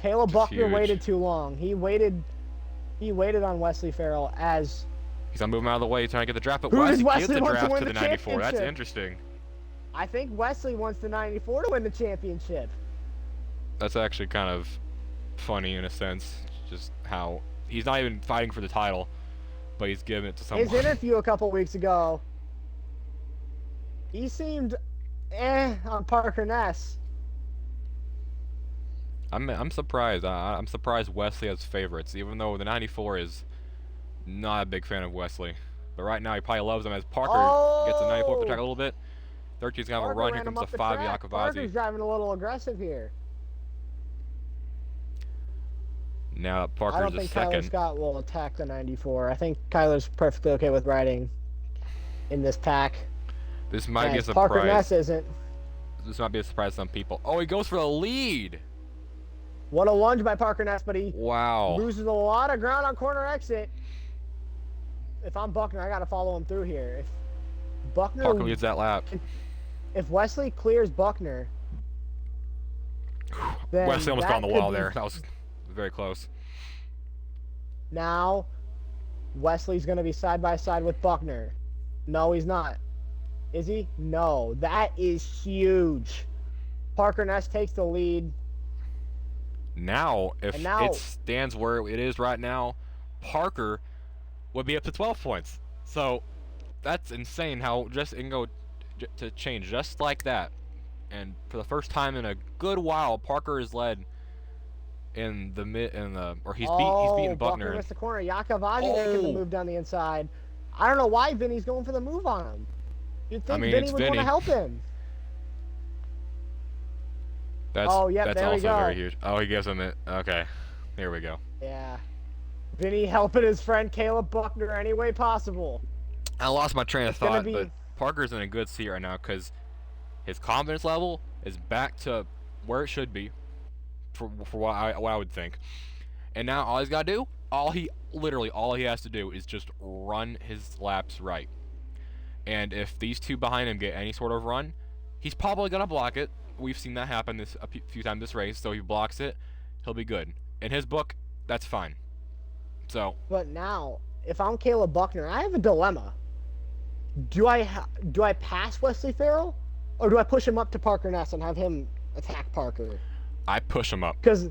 Caleb Buckner waited too long. He waited on Wesley Farrell as
he's gonna move him out of the way, trying to get the draft. But
Wesley
gets the
wants
draft
to win
to the
the
94. That's
championship.
interesting.
I think Wesley wants the 94 to win the championship.
That's actually kind of funny in a sense, just how he's not even fighting for the title, but he's giving it to someone.
His interview a couple weeks ago, he seemed on Parker Ness.
I'm surprised. I'm surprised Wesley has favorites, even though the 94 is not a big fan of Wesley. But right now he probably loves him as Parker gets the 94 up the track a little bit. 13's gonna have a run. Here comes the 5 Yakovazzi.
Parker's driving a little aggressive here.
Now Parker's
I don't think
second.
Kyler Scott will attack the 94. I think Kyler's perfectly okay with riding in this pack.
This might be a surprise.
Parker Ness isn't.
This might be a surprise to some people. Oh, he goes for the lead.
What a lunge by Parker Ness, but he
Wow.
loses a lot of ground on corner exit. If I'm Buckner, I got to follow him through here. If Buckner
Parker leads that lap.
If Wesley clears Buckner, then
Wesley almost got on the wall there. That was very close.
Now, Wesley's going to be side by side with Buckner. No, he's not. Is he? No. That is huge. Parker Ness takes the lead.
Now, if it stands where it is right now, Parker would be up to 12 points. So, that's insane how it can go to change just like that. And for the first time in a good while, Parker is led in the he's beating Buckner.
Buckner missed the corner. Yakovazzi making the move down the inside. I don't know why Vinny's going for the move on him. You'd think Vinny would want to help him.
That's
there
also
we go.
very huge. Oh, he gives him it. Okay, here we go.
Yeah, Vinny helping his friend Caleb Buckner any way possible.
I lost my train of thought, but Parker's in a good seat right now because his confidence level is back to where it should be, for what I would think. And now all he's got to do, all he has to do is just run his laps right. And if these two behind him get any sort of run, he's probably gonna block it. We've seen that happen a few times this race. So he blocks it, he'll be good. In his book, that's fine. So.
But now, if I'm Caleb Buckner, I have a dilemma. Do I pass Wesley Farrell, or do I push him up to Parker Ness and have him attack Parker?
I push him up.
Because,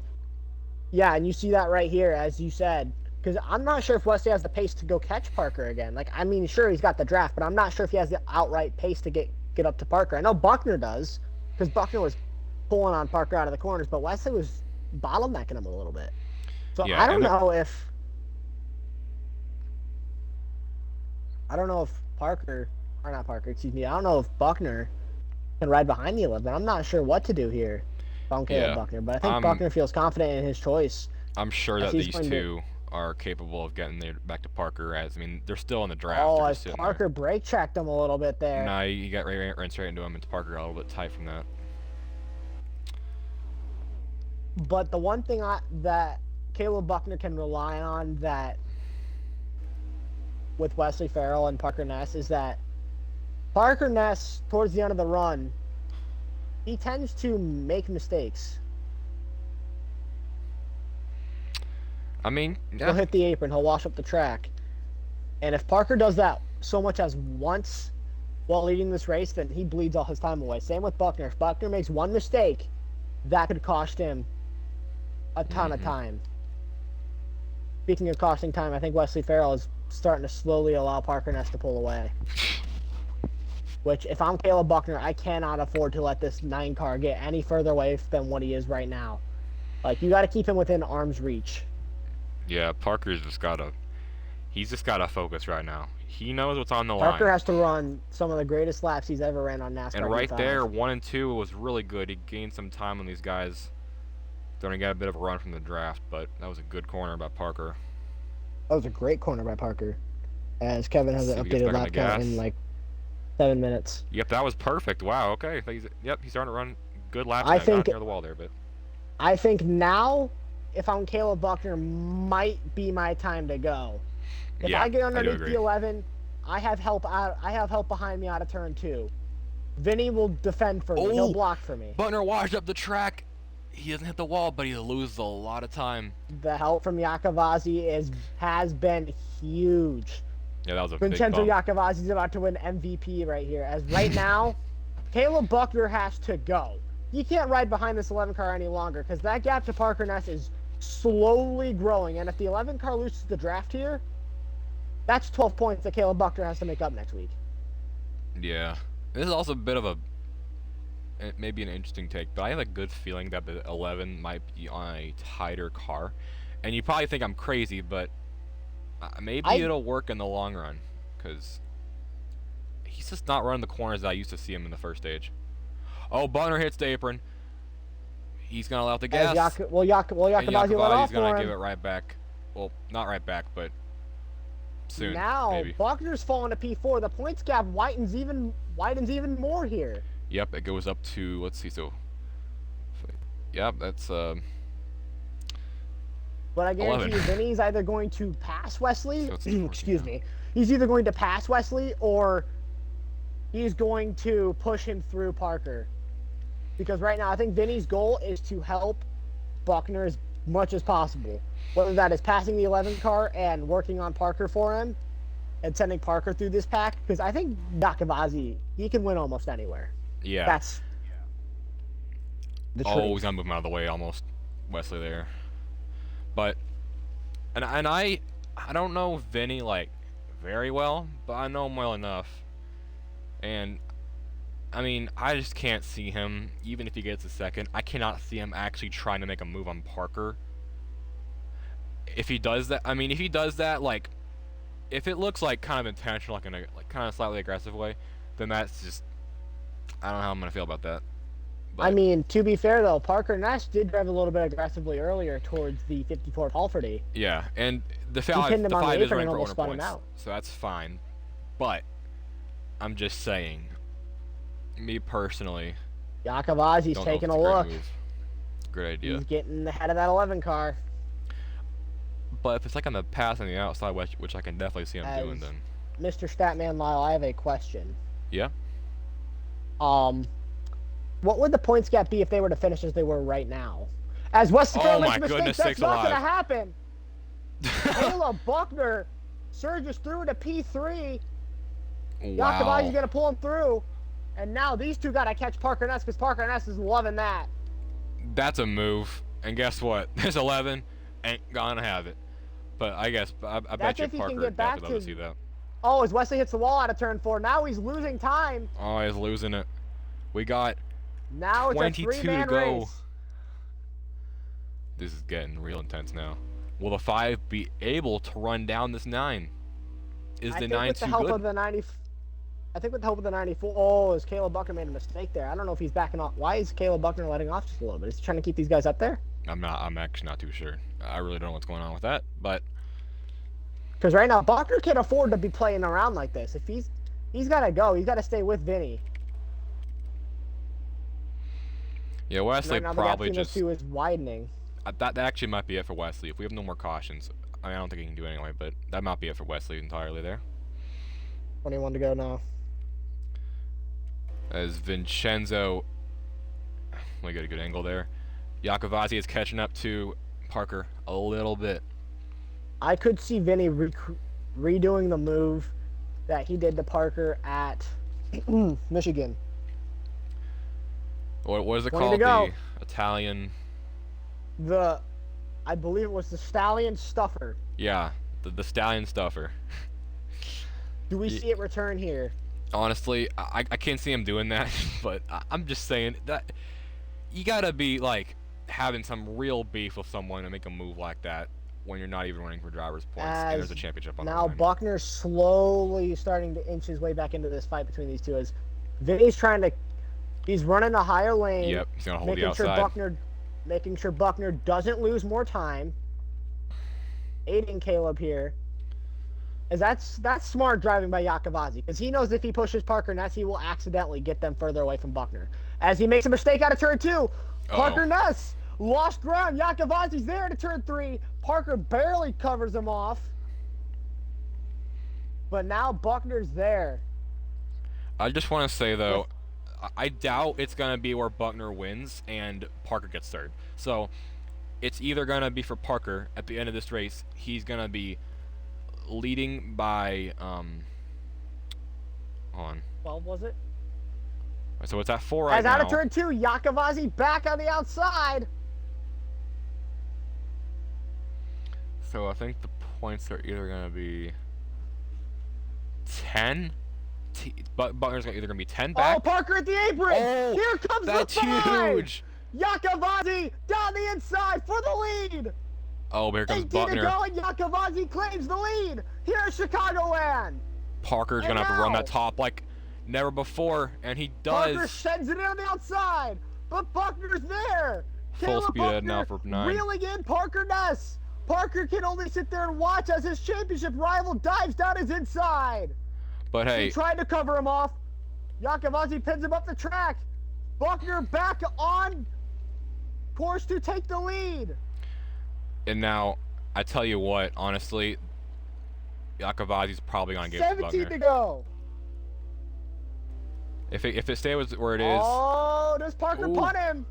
yeah, and you see that right here, as you said. because I'm not sure if Wesley has the pace to go catch Parker again. Like, I mean, sure, he's got the draft, but I'm not sure if he has the outright pace to get up to Parker. I know Buckner does, because Buckner was pulling on Parker out of the corners, but Wesley was bottlenecking him a little bit. So
Yeah,
I don't know if Parker, or not Parker, excuse me. I don't know if Buckner can ride behind the 11. I'm not sure what to do here if I'm Caleb Buckner, but I think Buckner feels confident in his choice.
I'm sure that these two are capable of getting there back to Parker. As I mean, they're still in the draft.
Oh, as Parker brake checked him a little bit there.
No, he got ran straight into him, and Parker got a little bit tight from that.
But the one thing that Caleb Buckner can rely on that with Wesley Farrell and Parker Ness is that Parker Ness, towards the end of the run, he tends to make mistakes.
I mean, yeah.
He'll hit the apron, he'll wash up the track. And if Parker does that so much as once while leading this race, then he bleeds all his time away. Same with Buckner. If Buckner makes one mistake, that could cost him a ton of time. Speaking of costing time, I think Wesley Farrell is starting to slowly allow Parker Ness to pull away. Which, if I'm Caleb Buckner, I cannot afford to let this 9 car get any further away than what he is right now. Like, you got to keep him within arm's reach.
Yeah, Parker's just gotta. He's just gotta focus right now. He knows what's on the line.
Parker has to run some of the greatest laps he's ever ran on NASCAR.
And right there, 1 and 2 was really good. He gained some time on these guys. Then he got a bit of a run from the draft, but that was a good corner by Parker.
That was a great corner by Parker. As Kevin has an updated lap count in like 7 minutes.
Yep, that was perfect. Wow, okay. He's starting to run good laps.
I think
near the wall there, but
I think now, if I'm Caleb Buckner, might be my time to go. If I get underneath the 11, I have help out. I have help behind me out of turn 2. Vinny will defend for me. He'll block for me.
Buckner washed up the track. He doesn't hit the wall, but he loses a lot of time.
The help from Iacovazzi has been huge.
Yeah, that was a
Vincenzo
big bump.
Iacovazzi's about to win MVP right here. As right now, Caleb Buckner has to go. He can't ride behind this 11 car any longer because that gap to Parker Ness is slowly growing. And if the 11 car loses the draft here, that's 12 points that Caleb Buckner has to make up next week.
Yeah. This is also a bit of maybe an interesting take, but I have a good feeling that the 11 might be on a tighter car. And you probably think I'm crazy, but maybe it'll work in the long run, because he's just not running the corners that I used to see him in the first stage. Oh, Buckner hits the apron. He's going to allow the gas.
Iacovazzi let off
he's going to
for
give it right back. Well, not right back, but soon.
Now,
maybe.
Buckner's falling to P4. The points gap widens even more here.
Yep, it goes up to, let's see, so, yep, that's,
But I guarantee you, Vinny's either going to pass Wesley, excuse me, he's either going to pass Wesley or he's going to push him through Parker. Because right now, I think Vinny's goal is to help Buckner as much as possible. Whether that is passing the 11 car and working on Parker for him and sending Parker through this pack. Because I think Iacovazzi, he can win almost anywhere.
Yeah.
That's the truth.
Oh, he's gonna move him out of the way almost. Wesley there. But and I don't know Vinny like very well, but I know him well enough. And I mean, I just can't see him, even if he gets a second, I cannot see him actually trying to make a move on Parker. If he does that, I mean, if he does that, like, if it looks like kind of intentional, like in a kind of slightly aggressive way, then that's just, I don't know how I'm gonna feel about that. But,
I mean, to be fair though, Parker Ness did drive a little bit aggressively earlier towards the 54 Halfordy.
yeah, and the 5 is running for owner points, so that's fine. But I'm just saying, me personally,
Iacovazzi's taking a look.
Great idea.
He's getting ahead of that 11 car.
But if it's like on the pass on the outside, which I can definitely see him doing, then.
Mr. Statman Lyle, I have a question.
Yeah.
What would the points gap be if they were to finish as they were right now? As Wesley Farrell makes a mistake, that's not going to happen. Caleb Buckner surges through to P3.
Wow.
Iacovazzi's going to pull him through. And now these two got to catch Parker Ness because Parker Ness is loving that.
That's a move. And guess what? This 11 ain't going to have it. But I guess I bet
That's
you
if he can
Parker
get
would
back
definitely love to
to.
see that.
Oh, as Wesley hits the wall out of turn 4, now he's losing time.
Oh, he's losing it. We got
Now it's a
22 to
three-man
go.
race.
This is getting real intense now. Will the 5 be able to run down this 9? Is the 9 too good?
I think with the help of the 94. Oh, is Caleb Buckner made a mistake there? I don't know if he's backing off. Why is Caleb Buckner letting off just a little bit? Is he trying to keep these guys up there?
I'm actually not too sure. I really don't know what's going on with that, but
because right now Buckner can't afford to be playing around like this. If he's got to go. He's got to stay with Vinny.
Yeah, Wesley
right now,
probably
the gap between those two is widening.
That actually might be it for Wesley. If we have no more cautions, I don't think he can do it anyway, but that might be it for Wesley entirely there.
21 to go now.
As Vincenzo, we got a good angle there. Iacovazzi is catching up to Parker a little bit.
I could see Vinny redoing the move that he did to Parker at Michigan.
What is it
20 to
called?
go.
The Italian.
I believe it was the Stallion Stuffer.
Yeah, the Stallion Stuffer.
Do we see it return here?
Honestly, I can't see him doing that, but I'm just saying that you gotta be like having some real beef with someone to make a move like that when you're not even running for driver's points and there's a championship on the line.
Now Buckner's slowly starting to inch his way back into this fight between these two as Vinny's he's running a higher lane.
Yep, he's gonna hold the outside.
Making sure Buckner doesn't lose more time. Aiding Caleb here. As that's smart driving by Iacovazzi, because he knows if he pushes Parker Ness, he will accidentally get them further away from Buckner. As he makes a mistake out of turn 2, Parker Ness lost ground. Iacovazzi's there to turn 3. Parker barely covers him off. But now Buckner's there.
I just want to say, though, I doubt it's going to be where Buckner wins and Parker gets third. So it's either going to be for Parker at the end of this race. He's going to be leading by, hold on.
12, was it?
So it's at 4 right now.
As out of turn 2, Iacovazzi back on the outside.
So I think the points are either going to be 10. Buckner's either going to be 10 back.
Oh, Parker at the apron.
Oh,
here comes
that's
the 5.
huge.
Iacovazzi down the inside for the lead.
Oh, here comes
18
Buckner.
to go, and Iacovazzi claims the lead here at Chicagoland.
Parker's going to have to run that top like never before, and he does.
Parker sends it in on the outside, but Buckner's there.
Full speed ahead now for 9.
Reeling in Parker Ness. Parker can only sit there and watch as his championship rival dives down his inside.
But hey,
he tried to cover him off. Iacovazzi pins him up the track. Buckner back on course to take the lead.
And now, I tell you what, honestly, Iacovazzi's probably going to get it to Buckner.
17 to go.
If it stays where it is.
Oh, does Parker punt him?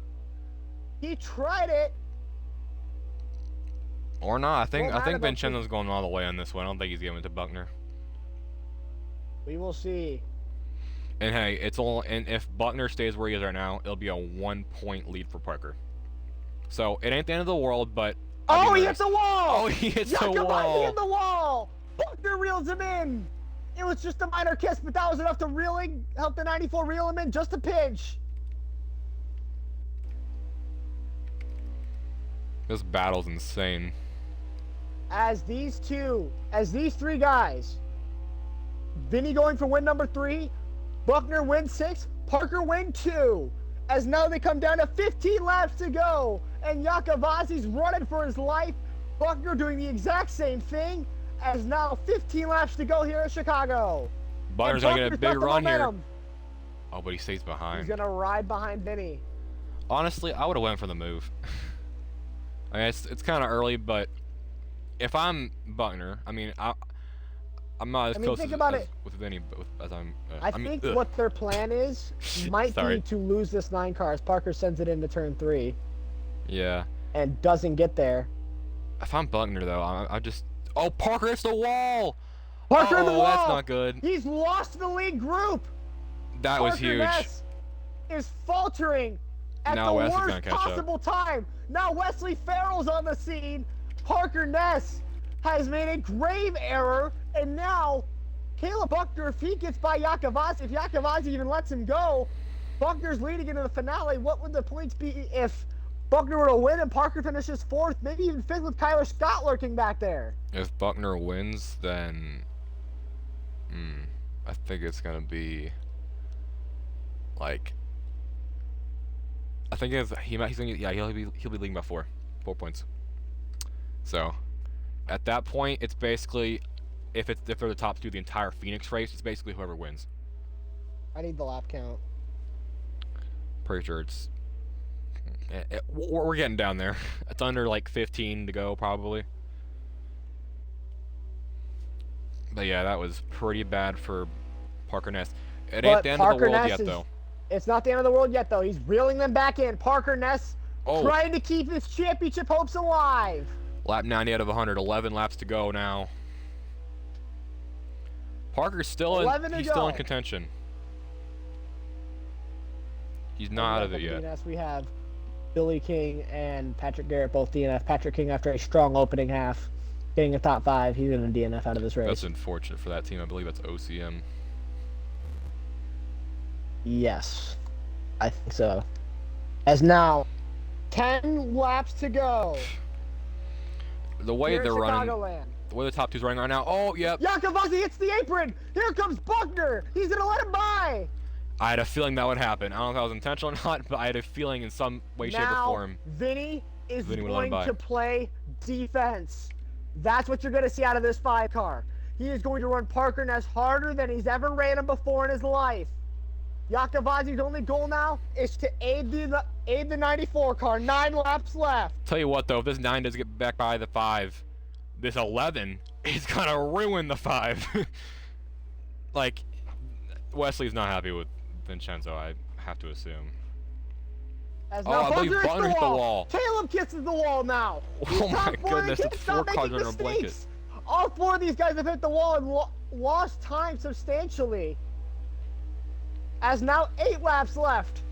He tried it.
Or not. I think Vincenzo's going all the way on this one. I don't think he's giving it to Buckner.
We will see.
And hey, and if Buckner stays where he is right now, it'll be a 1-point lead for Parker. So it ain't the end of the world, but
he hits the wall!
Oh, he hits the wall!
Iacovazzi hit the wall! Buckner reels him in! It was just a minor kiss, but that was enough to help the 94 reel him in just a pinch.
This battle's insane.
As these three guys, Vinny going for win number 3, Buckner win 6, Parker win 2. As now they come down to 15 laps to go, and Iacovazzi's running for his life. Buckner doing the exact same thing, as now 15 laps to go here at Chicago.
Buckner's going to get a big run here. Oh, but he stays behind.
He's going to ride behind Vinny.
Honestly, I would have went for the move. I mean, it's kind of early, but if I'm Buckner, I mean, I'm not as close with Vinny as I'm.
I think what their plan is might be to lose this 9 car as Parker sends it into turn 3.
Yeah.
And doesn't get there.
If I'm Buckner, though, I just. Oh, Parker hits the wall!
Parker in the wall!
That's not good.
He's lost the lead group!
That was huge.
Ness is faltering at the worst possible time. Now Wesley Farrell's on the scene. Parker Ness has made a grave error, and now Caleb Buckner, if he gets by Yakavasi, if Yakavasi even lets him go, Buckner's leading into the finale. What would the points be if Buckner were to win and Parker finishes 4th, maybe even 5th with Kyler Scott lurking back there?
If Buckner wins, then I think it's gonna be like, I think he's gonna he'll be leading by 4 points. So at that point, it's basically if they're the top 2 the entire Phoenix race, it's basically whoever wins.
I need the lap count.
Pretty sure it's we're getting down there. It's under like 15 to go probably. But yeah, that was pretty bad for Parker Ness. It ain't the end of the world yet, though.
It's not the end of the world yet, though. He's reeling them back in. Parker Ness trying to keep his championship hopes alive.
Lap 90 out of 100. 11 laps to go now. Parker's still in contention. He's not out of it yet.
DNS, we have Billy King and Patrick Garrett both DNF. Patrick King, after a strong opening half, getting a top 5, he's going to DNF out of this race.
That's unfortunate for that team. I believe that's OCM.
Yes, I think so. As now, 10 laps to go.
The way they're running,
Chicagoland.
the way the top 2's running right now. Oh, yep.
Yakavasi hits the apron. Here comes Buckner. He's going to let him by.
I had a feeling that would happen. I don't know if that was intentional or not, but I had a feeling in some way, shape, or form.
Vinny is going to play defense. That's what you're going to see out of this 5 car. He is going to run Parker Ness harder than he's ever ran him before in his life. Yakavasi's only goal now is to aid the 94 car. 9 laps left.
Tell you what, though, if this 9 does get back by the 5, this 11 is going to ruin the 5. Like, Wesley's not happy with Vincenzo, I have to assume.
As now
I believe
Buckner hits
the wall.
Caleb kisses the wall now.
Oh my goodness, it's 4 cars under a blanket.
All 4 of these guys have hit the wall and lost time substantially. As now 8 laps left.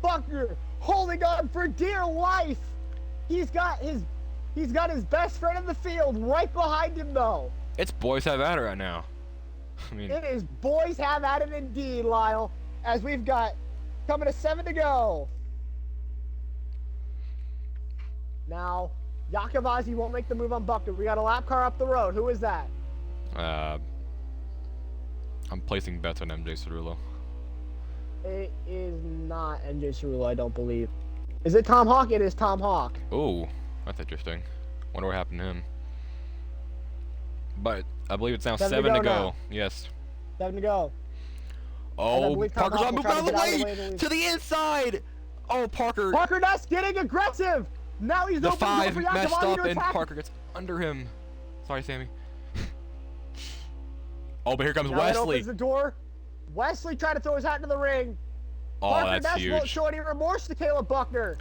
Buckner holding on for dear life. He's got his best friend in the field right behind him though.
It's boys have at it right now. I mean,
it is boys have at it indeed, Lyle. As we've got coming to 7 to go. Now, Yakavasi won't make the move on Buckner. We got a lap car up the road. Who is that?
I'm placing bets on MJ Cerullo.
It is not MJ Cerullo, I don't believe. Is it Tom Hawk? It is Tom Hawk.
Oh, that's interesting. Wonder what happened to him. But I believe it's now 7 to go. Yes.
7 to go.
Oh, Parker's on moving out of the way to the inside. Oh, Parker.
Parker Ness getting aggressive. Now he's
the
open
5
for
messed up and
attack.
Parker gets under him. Sorry, Sammy. Oh, but here comes
now
Wesley.
Opens the door. Wesley tried to throw his hat into the ring.
Oh,
Parker
that's
Ness
huge.
won't show any remorse to Caleb Buckner.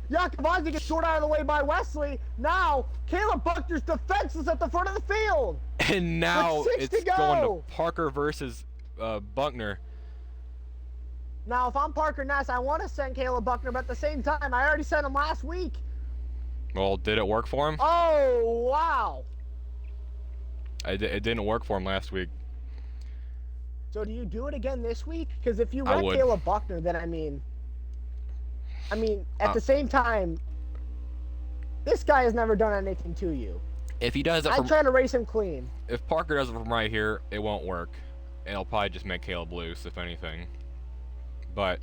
Yakavasi gets short out of the way by Wesley. Now, Caleb Buckner's defenseless at the front of the field.
And now
it's
going to Parker versus Buckner.
Now, if I'm Parker Ness, I want to send Caleb Buckner, but at the same time, I already sent him last week.
Well, did it work for him?
Oh, wow.
It didn't work for him last week.
So do you do it again this week? Because if you run Caleb Buckner, then I mean, at the same time, this guy has never done anything to you.
If he does it
I'm trying to race him clean.
If Parker does it from right here, it won't work. It'll probably just make Caleb loose, if anything. But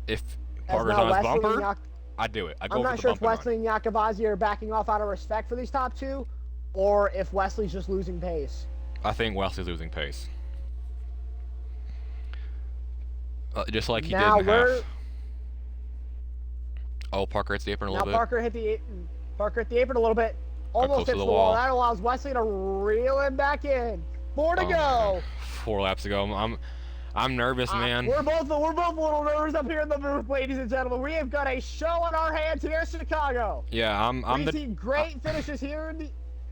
if Parker's on his bumper, I'd do it.
I'm not sure if Wesley and Yakavasi are backing off out of respect for these top 2, or if Wesley's just losing pace.
I think Wesley's losing pace. Just like he did in half. Oh, Parker hits the apron a little bit.
Now Parker hit the apron a little bit. Almost hits the wall. That allows Wesley to reel him back in. 4 to go.
Man. 4 laps to go. I'm nervous, man.
We're both a little nervous up here in the booth, ladies and gentlemen. We have got a show on our hands here in Chicago.
Yeah,
we see great finishes here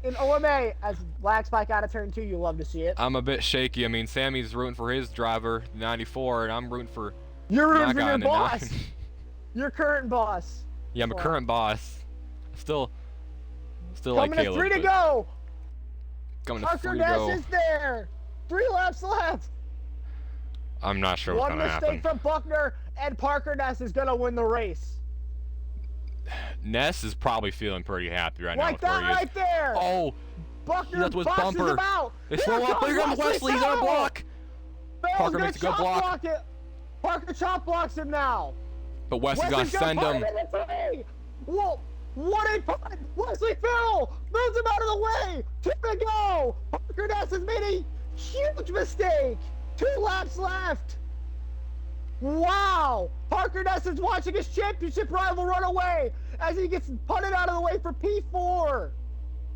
in OMA as Black Spike out of turn 2. You love to see it.
I'm a bit shaky. I mean, Sammy's rooting for his driver, 94, and I'm rooting for
You're rooting for your boss. Your current boss.
Yeah, I'm a current boss. Still. Still like
Coming to
Caleb.
3 to go.
Coming to
Parker
3 to
Ness
go.
is there. 3 laps left.
I'm not sure what's
One
gonna
mistake
happen.
from Buckner, and Parker Ness is gonna win the race.
Ness is probably feeling pretty happy right now
Like
with where
that
he is.
right there.
Oh,
Buckner
left with
boxes
bumper.
him out.
They
Here
slow up.
comes
Here comes Wesley. He's on a
Farrell.
block.
Farrell's
Parker
gonna
makes a good
chop
block.
it. Parker chop blocks him now.
But Wesley's gonna send
put
him.
in the three. Whoa, what a punt! Wesley Farrell moves him out of the way. 2 to go. Parker Ness has made a huge mistake. 2 laps left. Wow! Parker Ness is watching his championship rival run away as he gets punted out of the way for P4.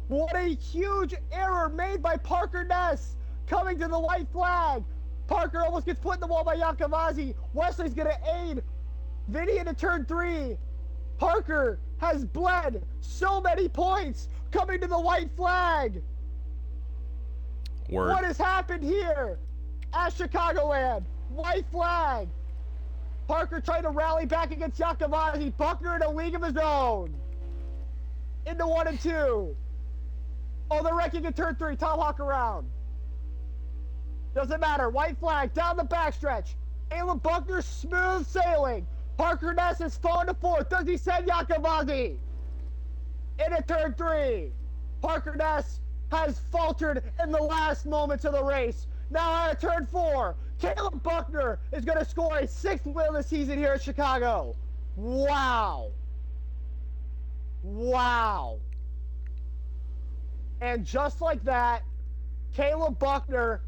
What a huge error made by Parker Ness coming to the white flag. Parker almost gets put in the wall by Yakavazi. Wesley's going to aid Vinny into turn 3. Parker has bled so many points coming to the white flag.
Word.
What has happened here at Chicagoland? White flag. Parker trying to rally back against Yakavazi. Buckner in a league of his own. Into 1 and 2. Oh, they're wrecking in turn 3. Tomahawk around. Doesn't matter. White flag down the backstretch. Caleb Buckner smooth sailing. Parker Ness is falling to 4th. Does he send Yakavazi? Into turn 3. Parker Ness has faltered in the last moments of the race. Now out of turn 4. Caleb Buckner is going to score a 6th win of the season here at Chicago. Wow. Wow. And just like that, Caleb Buckner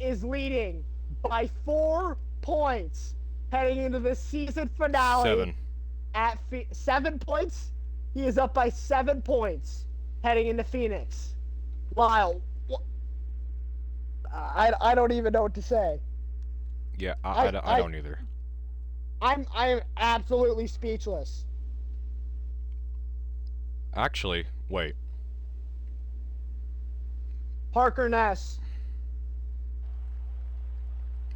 is leading by 4 points heading into the season finale.
7.
At 7 points? He is up by 7 points heading into Phoenix. Lyle, I don't even know what to say.
Yeah, I don't either.
I'm absolutely speechless.
Actually, wait.
Parker Ness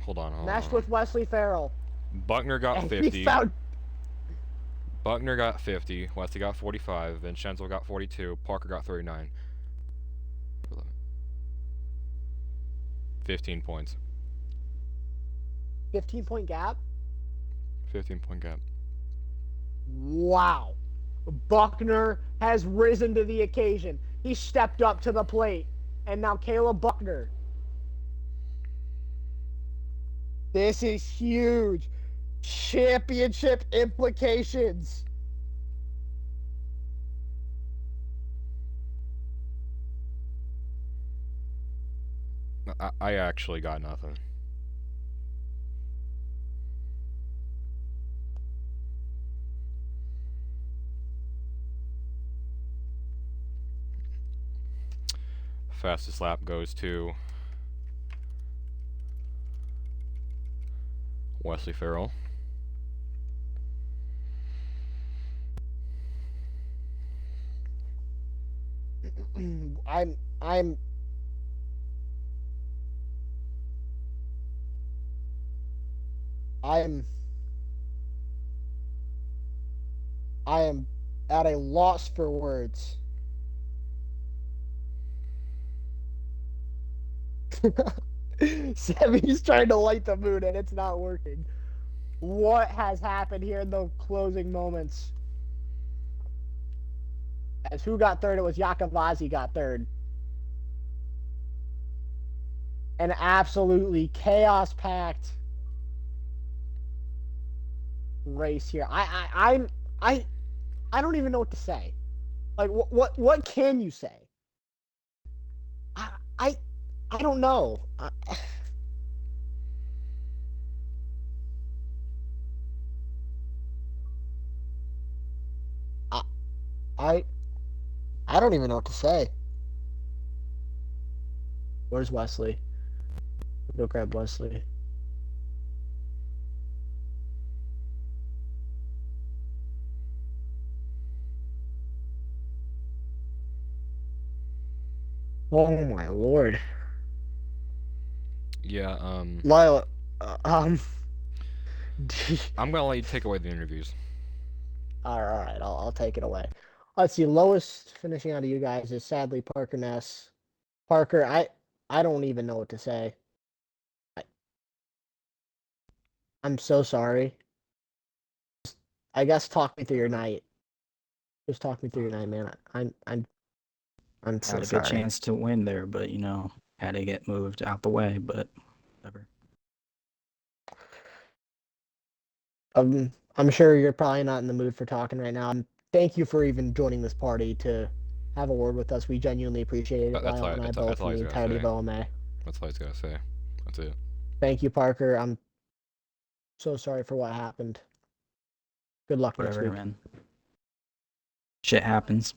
Hold on.
meshed with Wesley Farrell.
Buckner got
And
50.
he found
Buckner got 50. Wesley got 45. Vincenzo got 42. Parker got 39. 15 points.
15-point gap.
15-point gap.
Wow. Buckner has risen to the occasion. He stepped up to the plate. And now Caleb Buckner. This is huge. Championship implications.
I actually got nothing. Fastest lap goes to Wesley Farrell.
I am at a loss for words. Sammy's trying to light the mood and it's not working. What has happened here in the closing moments? As who got third? It was Yakavazi got third. An absolutely chaos-packed race here. I don't even know what to say. Like what can you say? I don't know. I don't even know what to say. Where's Wesley? Go grab Wesley. Oh my lord.
Yeah,
Lila,
I'm gonna let you take away the interviews.
all right, I'll take it away. Let's see. Lowest finishing out of you guys is sadly Parker Ness. Parker, I don't even know what to say. I, I'm so sorry. I guess talk me through your night. Just talk me through your night, man. I'm
Had
so
a good
sorry.
chance to win there, but had to get moved out the way. But whatever.
I'm sure you're probably not in the mood for talking right now. And thank you for even joining this party to have a word with us. We genuinely appreciate it,
That's
Lyle
all.
and I
That's
both,
all
and the
he's gotta
entirety
say.
of OMA.
That's all he's gotta say. That's it.
Thank you, Parker. I'm so sorry for what happened. Good luck next
Whatever,
week.
man. Shit happens.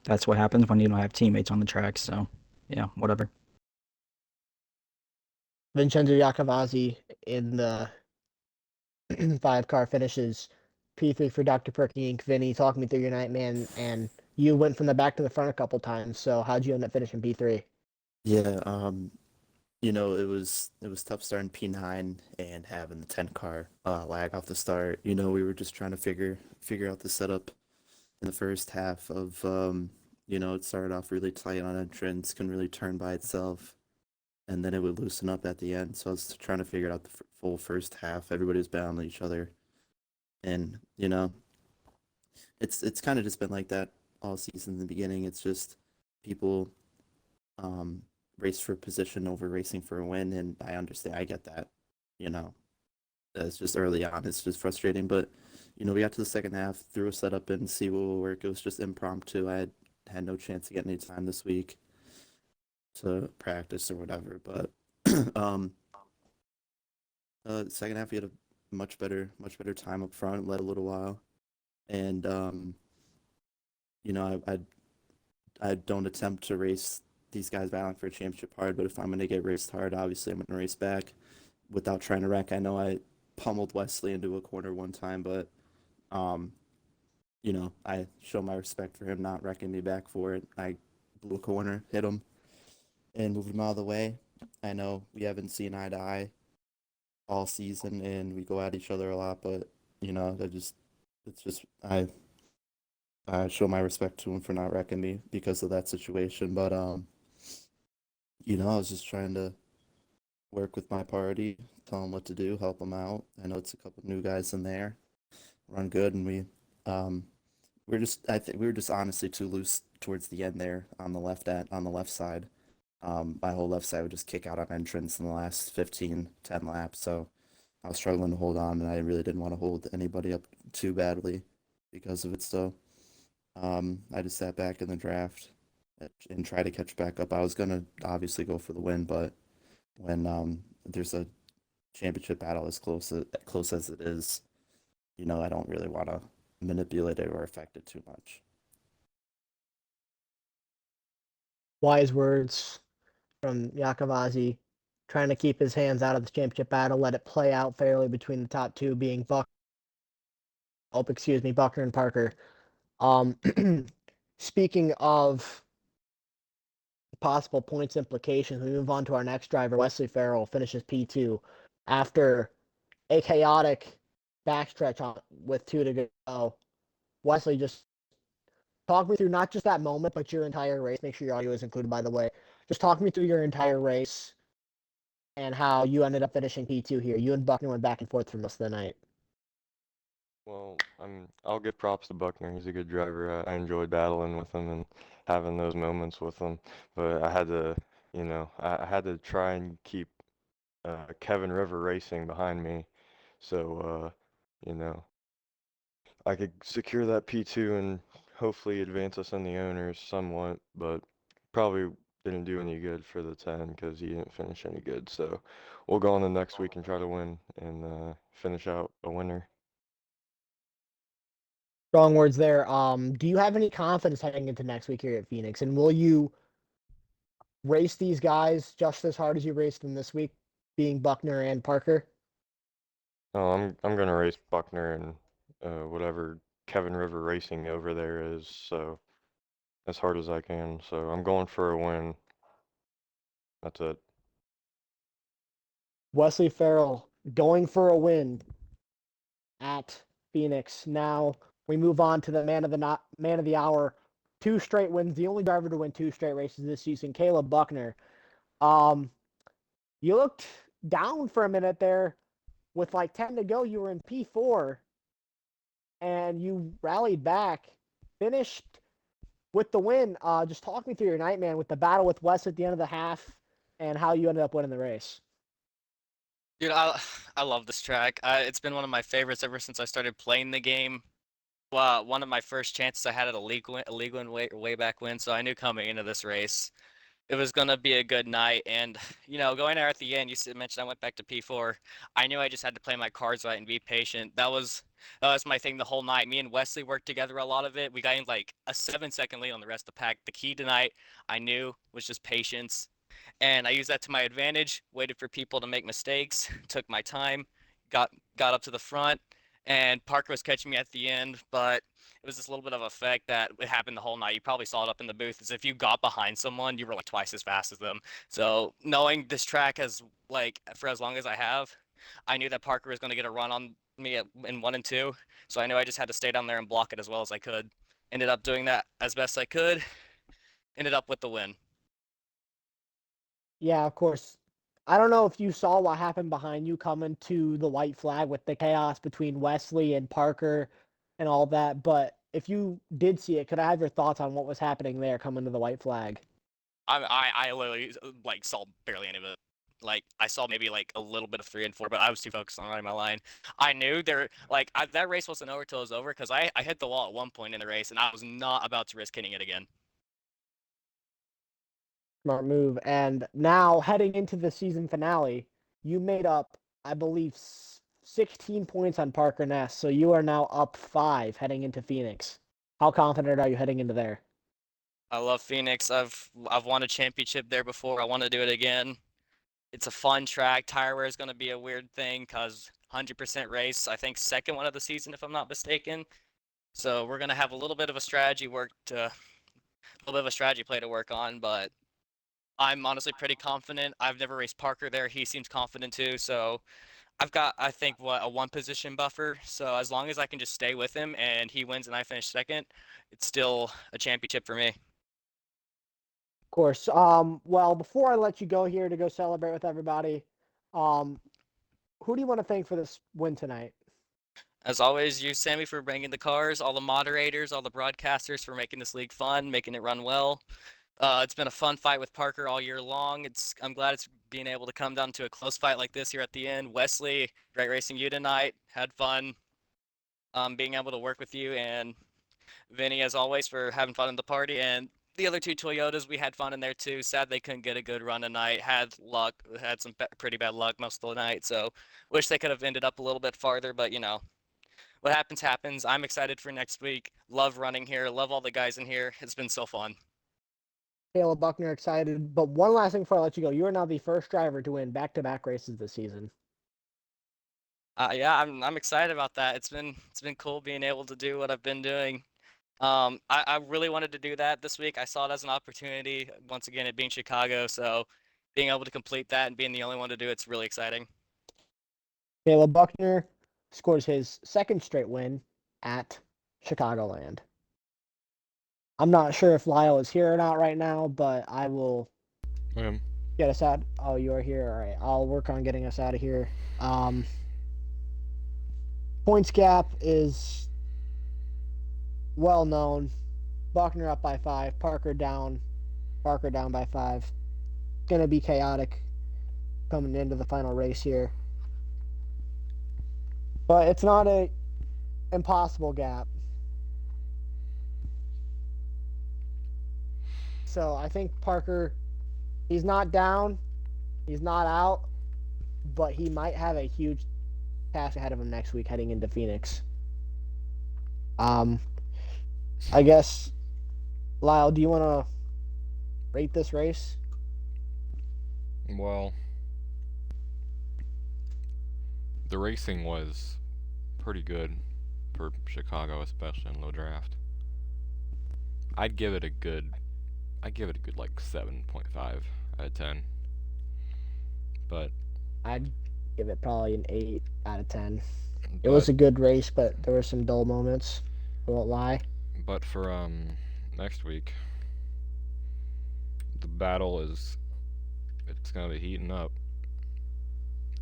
That's what happens when you don't have teammates on the track. So, yeah, whatever.
Vincenzo Iacovazzi in the 5 car finishes P3 for Dr. Perky Inc. Vinny, talk me through your night, man. And you went from the back to the front a couple times. So how'd you end up finishing P3?
Yeah, it was tough starting P9 and having the 10 car lag off the start. We were just trying to figure out the setup in the first half of it started off really tight on entrance, couldn't really turn by itself, and then it would loosen up at the end. So I was trying to figure out the full first half. Everybody was battling each other, and it's kind of just been like that all season in the beginning. It's just people um, race for position over racing for a win, and I understand. I get that. You know, it's just early on. It's just frustrating, but we got to the second half, threw a setup and see what will work. It was just impromptu. I had no chance to get any time this week to practice or whatever, but um, second half we had a much better time up front. Led a little while, and I don't attempt to race these guys battling for a championship hard, but if I'm going to get raced hard, obviously I'm going to race back without trying to wreck. I know I pummeled Wesley into a corner one time, but um, I show my respect for him not wrecking me back for it. I blew a corner, hit him, and moved him out of the way. I know we haven't seen eye to eye all season, and we go at each other a lot, but it's just I show my respect to him for not wrecking me because of that situation. But I was just trying to work with my party, tell them what to do, help them out. I know it's a couple new guys in there, run good, and um, I think we were just honestly too loose towards the end there on the left side. My whole left side would just kick out on entrance in the last 10 laps, so I was struggling to hold on, and I really didn't want to hold anybody up too badly because of it. So I just sat back in the draft and tried to catch back up. I was gonna obviously go for the win, but when there's a championship battle close as it is, I don't really want to manipulate it or affect it too much.
Wise words from Iacovazzi, trying to keep his hands out of the championship battle, let it play out fairly between the top two, being Buckner and Parker. Um, speaking of possible points implications, we move on to our next driver. Wesley Farrell finishes P2 after a chaotic backstretch with 2 to go. Wesley, just talk me through not just that moment, but your entire race. Make sure your audio is included, by the way. Just talk me through your entire race and how you ended up finishing P2 here. You and Buckner went back and forth for most of the night.
Well, I'll give props to Buckner. He's a good driver. I enjoyed battling with him and having those moments with him. But I had to, I had to try and keep Kevin River Racing behind me, so you know, I could secure that P2 and hopefully advance us in the owners somewhat. But probably didn't do any good for the 10 because he didn't finish any good. So we'll go on the next week and try to win and finish out a winner.
Strong words there. Do you have any confidence heading into next week here at Phoenix? And will you race these guys just as hard as you raced them this week, being Buckner and Parker?
Oh, I'm gonna race Buckner and whatever Kevin River Racing over there is, so as hard as I can. So I'm going for a win. That's it.
Wesley Farrell going for a win at Phoenix. Now we move on to the man of the hour, 2 straight wins, the only driver to win 2 straight races this season, Caleb Buckner. You looked down for a minute there. With like 10 to go, you were in P4, and you rallied back, finished with the win. Just talk me through your night, man, with the battle with Wes at the end of the half and how you ended up winning the race.
Dude, I love this track. It's been one of my favorites ever since I started playing the game. Well, one of my first chances I had at a league win way back when, so I knew coming into this race it was gonna be a good night. And going there at the end, mentioned I went back to P4. I knew I just had to play my cards right and be patient. That was my thing the whole night. Me and Wesley worked together a lot of it. We got in like a 7-second lead on the rest of the pack. The key tonight, I knew, was just patience. And I used that to my advantage, waited for people to make mistakes, took my time, got up to the front, and Parker was catching me at the end, but it was this little bit of effect that it happened the whole night. You probably saw it up in the booth, is if you got behind someone, you were like twice as fast as them. So knowing this track as like for as long as I have, I knew that Parker was going to get a run on me in 1 and 2. So I knew I just had to stay down there and block it as well as I could. Ended up doing that as best I could. Ended up with the win.
Yeah, of course. I don't know if you saw what happened behind you coming to the white flag with the chaos between Wesley and Parker and all that, but if you did see it, could I have your thoughts on what was happening there coming to the white flag?
I literally like saw barely any of it. Like I saw maybe like a little bit of 3 and 4, but I was too focused on running my line. I knew that race wasn't over till it was over because I hit the wall at one point in the race and I was not about to risk hitting it again.
Smart move. And now heading into the season finale, you made up, I believe, 16 points on Parker Ness. So you are now up 5 heading into Phoenix. How confident are you heading into there?
I love Phoenix. I've won a championship there before. I want to do it again. It's a fun track. Tire wear is going to be a weird thing because 100% race. I think second one of the season, if I'm not mistaken. So we're going to have a little bit of a strategy play to work on, but I'm honestly pretty confident. I've never raced Parker there. He seems confident too. So I've got, I think, a 1 position buffer. So as long as I can just stay with him and he wins and I finish second, it's still a championship for me.
Of course. Well, before I let you go here to go celebrate with everybody, who do you want to thank for this win tonight?
As always, you, Sammy, for bringing the cars, all the moderators, all the broadcasters for making this league fun, making it run well. It's been a fun fight with Parker all year long. I'm glad it's being able to come down to a close fight like this here at the end. Wesley, great racing you tonight. Had fun being able to work with you, and Vinny, as always, for having fun in the party. And the other 2 Toyotas, we had fun in there too. Sad they couldn't get a good run tonight. Had some pretty bad luck most of the night. So wish they could have ended up a little bit farther, but what happens happens. I'm excited for next week. Love running here. Love all the guys in here. It's been so fun.
Caleb Buckner excited. But one last thing before I let you go. You are now the first driver to win back-to-back races this season.
Yeah, I'm excited about that. It's been cool being able to do what I've been doing. I really wanted to do that this week. I saw it as an opportunity. Once again, it being Chicago, so being able to complete that and being the only one to do it's really exciting.
Caleb Buckner scores his 2nd straight win at Chicagoland. I'm not sure if Lyle is here or not right now, but I will get us out. Oh, you are here. All right. I'll work on getting us out of here. Points gap is well known. Buckner up by 5. Parker down by 5. It's going to be chaotic coming into the final race here. But it's not a impossible gap. So I think Parker, he's not down, he's not out, but he might have a huge task ahead of him next week heading into Phoenix. I guess, Lyle, do you want to rate this race?
Well, the racing was pretty good for Chicago, especially in low draft. I'd give it a good like 7.5 out of 10. But
I'd give it probably an 8 out of 10. It was a good race, but there were some dull moments. I won't lie.
But for next week, the battle is it's gonna be heating up,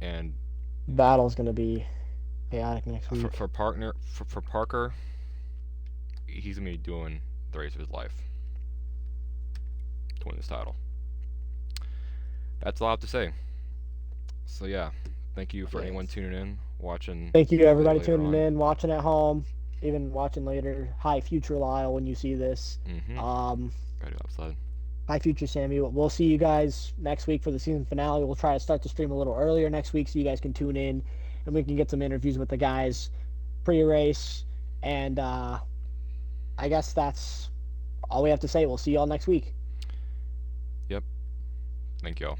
and
Battle's gonna be chaotic next week.
for Parker, he's gonna be doing the race of his life to win this title. That's all I have to say. So yeah, thank you for anyone tuning in, watching.
Thank you to everybody
later
tuning
on.
in, watching at home, even watching later. Hi, future Lyle, when you see this.
Gotta do upside.
Hi, future Sammy. We'll see you guys next week for the season finale. We'll try to start the stream a little earlier next week so you guys can tune in and we can get some interviews with the guys pre-race. And I guess that's all we have to say. We'll see y'all next week.
Thank y'all.